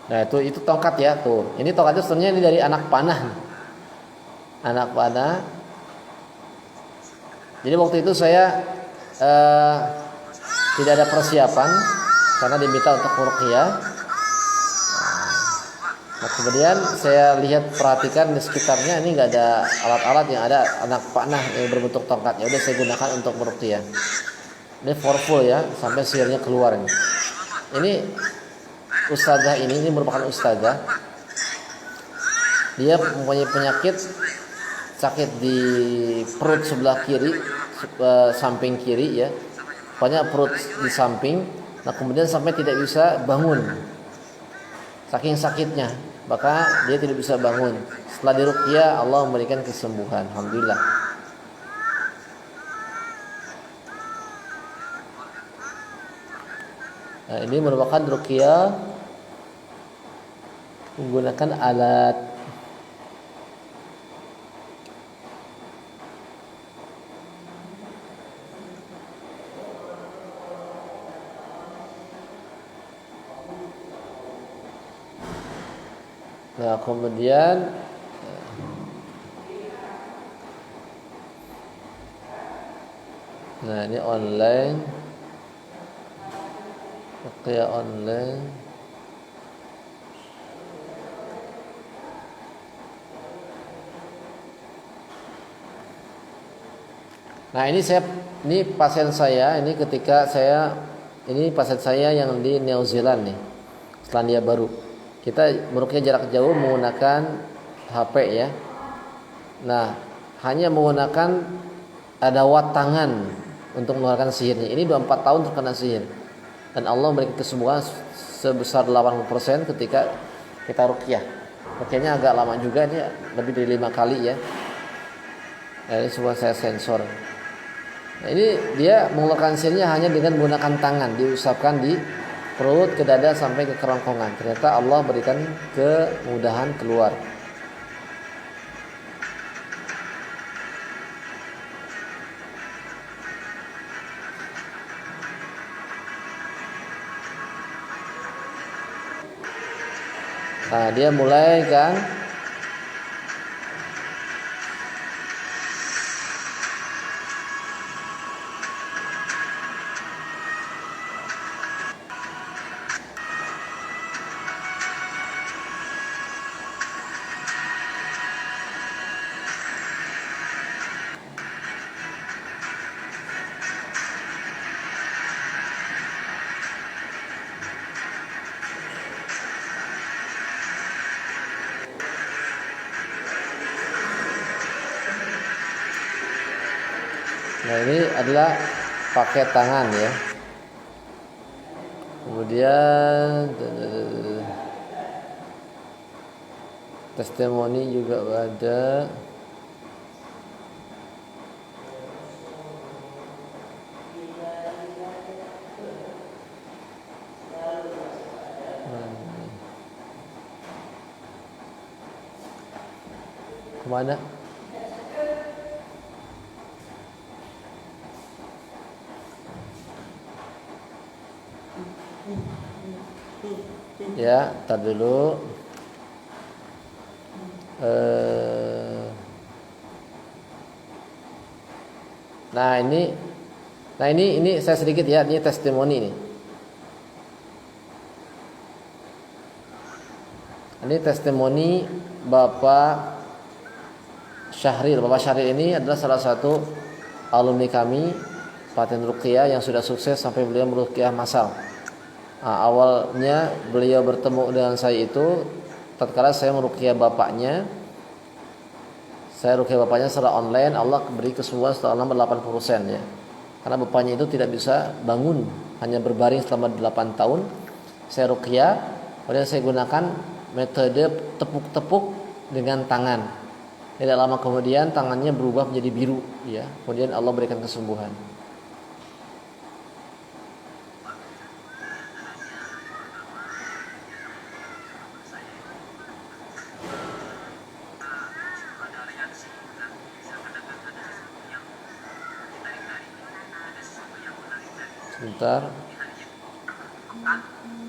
Nah, itu tongkat ya tuh. Ini tongkat itu sebenarnya ini dari anak panah. Anak panah. Jadi waktu itu saya tidak ada persiapan karena diminta untuk ruqyah. Nah, kemudian saya perhatikan di sekitarnya ini nggak ada alat-alat, yang ada anak panah yang berbentuk tongkat. Ya udah saya gunakan untuk meruqyah. Ini powerful ya, sampai sihirnya keluar ini. Ini ustazah ini merupakan ustazah. Dia mempunyai penyakit sakit di perut sebelah kiri, samping kiri ya. Pokoknya perut di samping. Nah kemudian sampai tidak bisa bangun. Saking sakitnya, maka dia tidak bisa bangun. Setelah diruqyah Allah memberikan kesembuhan. Alhamdulillah. Nah, ini merupakan ruqyah menggunakan alat. Nah, kemudian ini online. Ruqyah online. Nah, ini pasien saya, ini pasien saya yang di New Zealand nih. Selandia Baru. Kita meruqyah jarak jauh menggunakan HP ya. Nah, hanya menggunakan adawat tangan untuk mengeluarkan sihirnya. Ini 24 tahun terkena sihir. Dan Allah memberikan kesembuhan sebesar 80% ketika kita ruqyah. Ruqyahnya agak lama juga, ini lebih dari 5 kali ya. Nah, ini semua saya sensor. Nah, ini dia mengeluarkan sihirnya hanya dengan menggunakan tangan, diusapkan di perut, ke dada sampai ke kerongkongan. Ternyata Allah berikan kemudahan keluar. Nah, dia mulai kan. Nah, ini adalah pakai tangan ya. Kemudian testimoni juga ada. Kemana? Ya, tar dulu. Nah ini saya sedikit ya, ini testimoni ini. Ini testimoni Bapak Syahril. Bapak Syahril ini adalah salah satu alumni kami paten ruqyah yang sudah sukses sampai beliau meruqyah massal. Nah, awalnya beliau bertemu dengan saya itu tatkala saya meruqyah bapaknya. Saya ruqyah bapaknya secara online, Allah beri kesembuhan selama 80% ya. Karena bapaknya itu tidak bisa bangun, hanya berbaring selama 8 tahun. Saya ruqyah, kemudian saya gunakan metode tepuk-tepuk dengan tangan. Tidak lama kemudian tangannya berubah menjadi biru ya. Kemudian Allah berikan kesembuhan. Sebentar.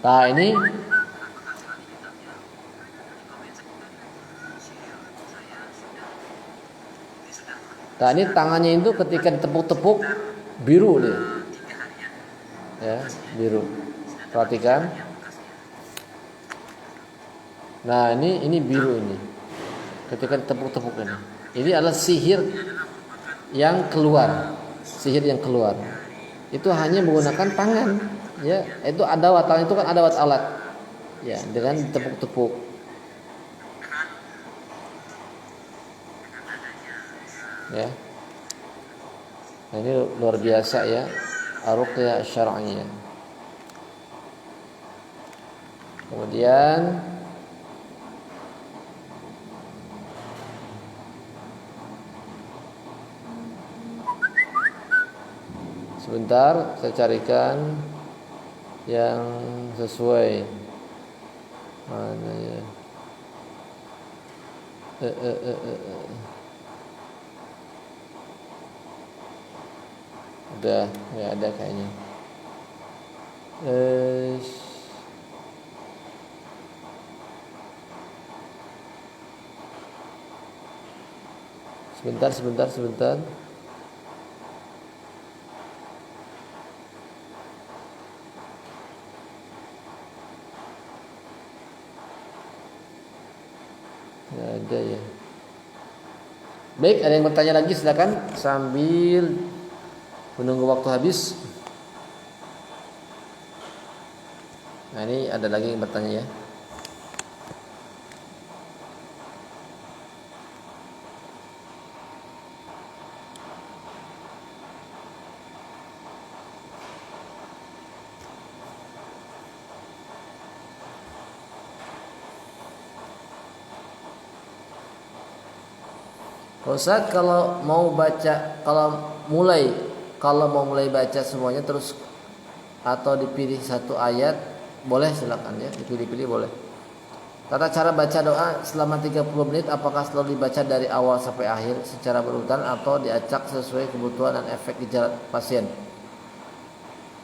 Nah, ini tangannya itu ketika ditepuk-tepuk biru dia. Ya, biru. Perhatikan. Nah, ini biru ini. Ketika ditepuk-tepuk ini. Ini adalah sihir yang keluar. Sihir yang keluar. Itu hanya menggunakan tangan, ya. Itu adawat, tangan itu kan adawat alat. Ya, dengan tepuk-tepuk. Ya. Nah, ini luar biasa ya. Ruqyah syar'iyyah. Kemudian sebentar saya carikan yang sesuai. Mana ya? Udah nggak ada kayaknya. Sebentar. Nggak ada ya. Baik, ada yang bertanya lagi silakan sambil menunggu waktu habis. Nah, ini ada lagi yang bertanya ya. Ustaz, kalau mau mulai baca semuanya terus atau dipilih satu ayat, boleh silakan ya, dipilih-pilih boleh. Tata cara baca doa selama 30 menit apakah selalu dibaca dari awal sampai akhir secara berurutan atau diacak sesuai kebutuhan dan efek gejala pasien?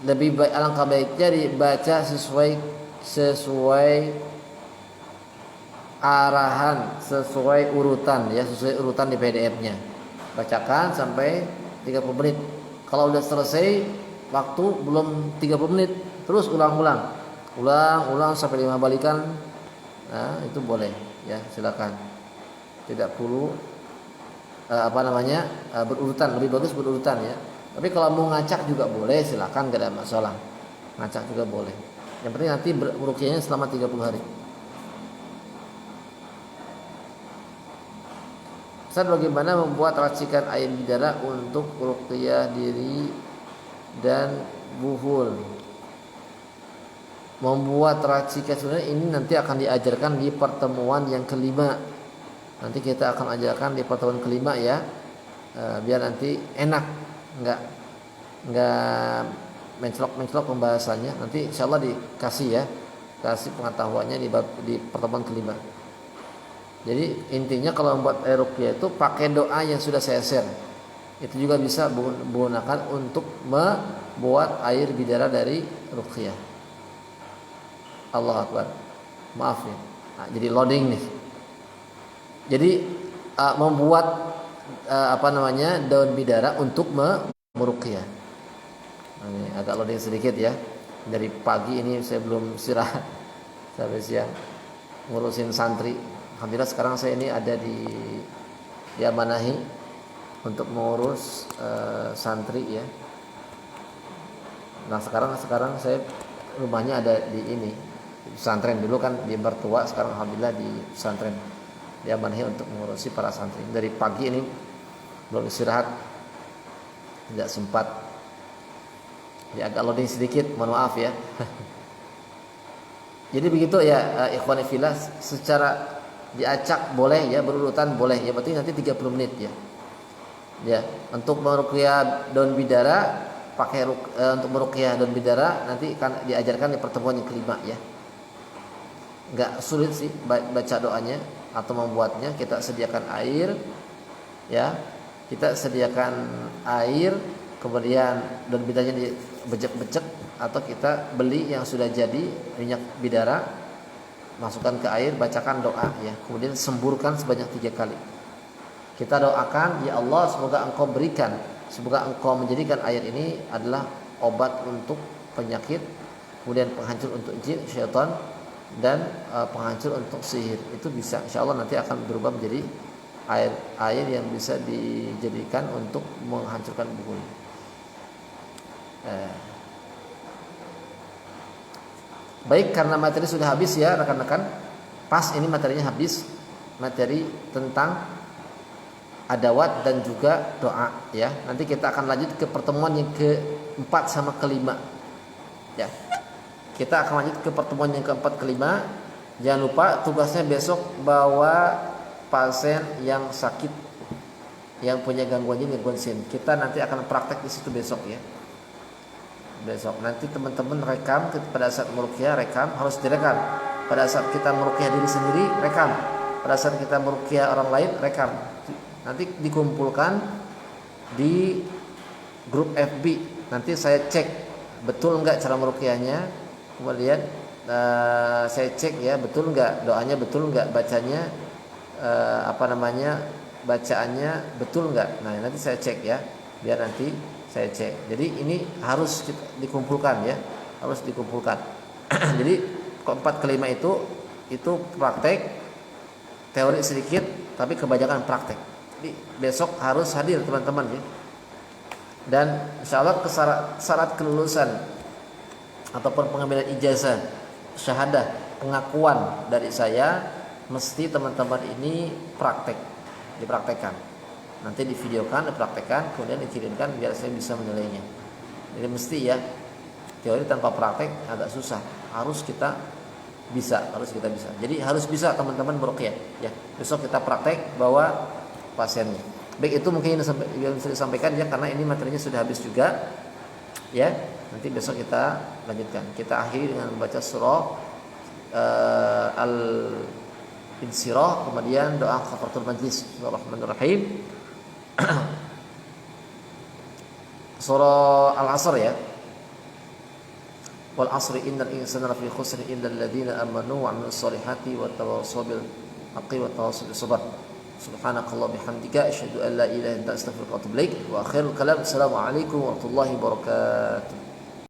Lebih baik, alangkah baiknya dibaca sesuai arahan, sesuai urutan ya, sesuai urutan di PDF-nya. Bacakan sampai 30 menit. Kalau udah selesai waktu belum 30 menit, terus ulang-ulang sampai 5 balikan. Nah, itu boleh ya, silakan. Tidak perlu berurutan, lebih bagus berurutan ya. Tapi kalau mau ngacak juga boleh, silakan, gak ada masalah. Ngacak juga boleh. Yang penting nanti meruqyahnya selama 30 hari. Ustaz, bagaimana membuat racikan air bidara untuk ruqyah diri dan buhul? Membuat racikan sebenarnya ini nanti akan diajarkan di pertemuan yang kelima. Nanti kita akan ajarkan di pertemuan kelima ya, biar nanti enak, nggak mencelok pembahasannya. Nanti insyaallah kasih pengetahuannya di pertemuan kelima. Jadi intinya kalau membuat air ruqyah itu pakai doa yang sudah saya share. Itu juga bisa menggunakan untuk membuat air bidara dari ruqyah. Allah Akbar. Maaf ya. Nah, jadi loading nih. Jadi membuat daun bidara untuk meruqyah. Nah, ini agak loading sedikit ya. Dari pagi ini saya belum istirahat sampai siang ngurusin santri. Alhamdulillah sekarang saya ini ada di Amanahi untuk mengurus santri ya. Nah sekarang saya rumahnya ada di pesantren. Dulu kan di Mertua, sekarang alhamdulillah di pesantren di Amanahi untuk mengurusi para santri. Dari pagi ini belum istirahat, tidak sempat. Ya agak loading sedikit, mohon maaf ya. Jadi begitu ya ikhwani fillah, secara diacak boleh ya, berurutan boleh ya, berarti nanti 30 menit ya. Ya, untuk meruqyah daun bidara untuk meruqyah daun bidara nanti akan diajarkan di pertemuan yang kelima ya. Enggak sulit sih baca doanya atau membuatnya. Kita sediakan air ya. Kita sediakan air, kemudian daun bidaranya dibecek-becek atau kita beli yang sudah jadi minyak bidara, masukkan ke air, bacakan doa ya, kemudian semburkan sebanyak 3 kali. Kita doakan, ya Allah, semoga engkau menjadikan air ini adalah obat untuk penyakit, kemudian penghancur untuk jin, syaitan, dan penghancur untuk sihir. Itu bisa, insya Allah nanti akan berubah menjadi air yang bisa dijadikan untuk menghancurkan buhul. Baik, karena materi sudah habis ya rekan-rekan. Pas ini materinya habis, materi tentang adawat dan juga doa ya. Nanti kita akan lanjut ke pertemuan yang keempat sama kelima. Ya. Kita akan lanjut ke pertemuan yang keempat kelima. Jangan lupa tugasnya besok bawa pasien yang sakit, yang punya gangguan jin, gangguan sin. Kita nanti akan praktek di situ besok ya. Besok nanti teman-teman rekam pada saat meruqyah, rekam harus direkam. Pada saat kita meruqyah diri sendiri, rekam. Pada saat kita meruqyah orang lain, rekam. Nanti dikumpulkan di grup FB. Nanti saya cek betul enggak cara meruqyahnya. Kemudian saya cek ya betul enggak doanya, betul enggak bacanya, bacaannya betul enggak. Nah, nanti saya cek ya. Biar nanti saya cek. Jadi ini harus dikumpulkan ya. Harus dikumpulkan. Jadi keempat kelima itu praktek, teori sedikit tapi kebanyakan praktek. Jadi besok harus hadir teman-teman ya. Dan insya Allah syarat kelulusan ataupun pengambilan ijazah, syahadah, pengakuan dari saya mesti teman-teman ini praktek, dipraktekkan. Nanti divideokan, dipraktekkan, kemudian dikirimkan biar saya bisa menilainya. Jadi mesti ya, teori tanpa praktek agak susah. Harus kita bisa. Jadi harus bisa teman-teman meruqyah ya. Besok kita praktek bawa pasiennya. Baik, itu mungkin yang bisa disampaikan ya, karena ini materinya sudah habis juga ya. Nanti besok kita lanjutkan. Kita akhiri dengan membaca surah Al-Insyirah, kemudian doa kafaratul majlis. Bismillahirrahmanirrahim. Surah Al-Asr ya. Wal 'asri innal insana lafi khusr illa alladziina aamanu wa 'amilus shalihati wa tawassaw bil haqqi wa tawassaw bis sabr. Subhanakallah bihamdika asyhadu an la ilaha illa anta astaghfiruka wa atubu ilaik. Wa akhirul kalam, assalamu alaikum warahmatullahi wabarakatuh.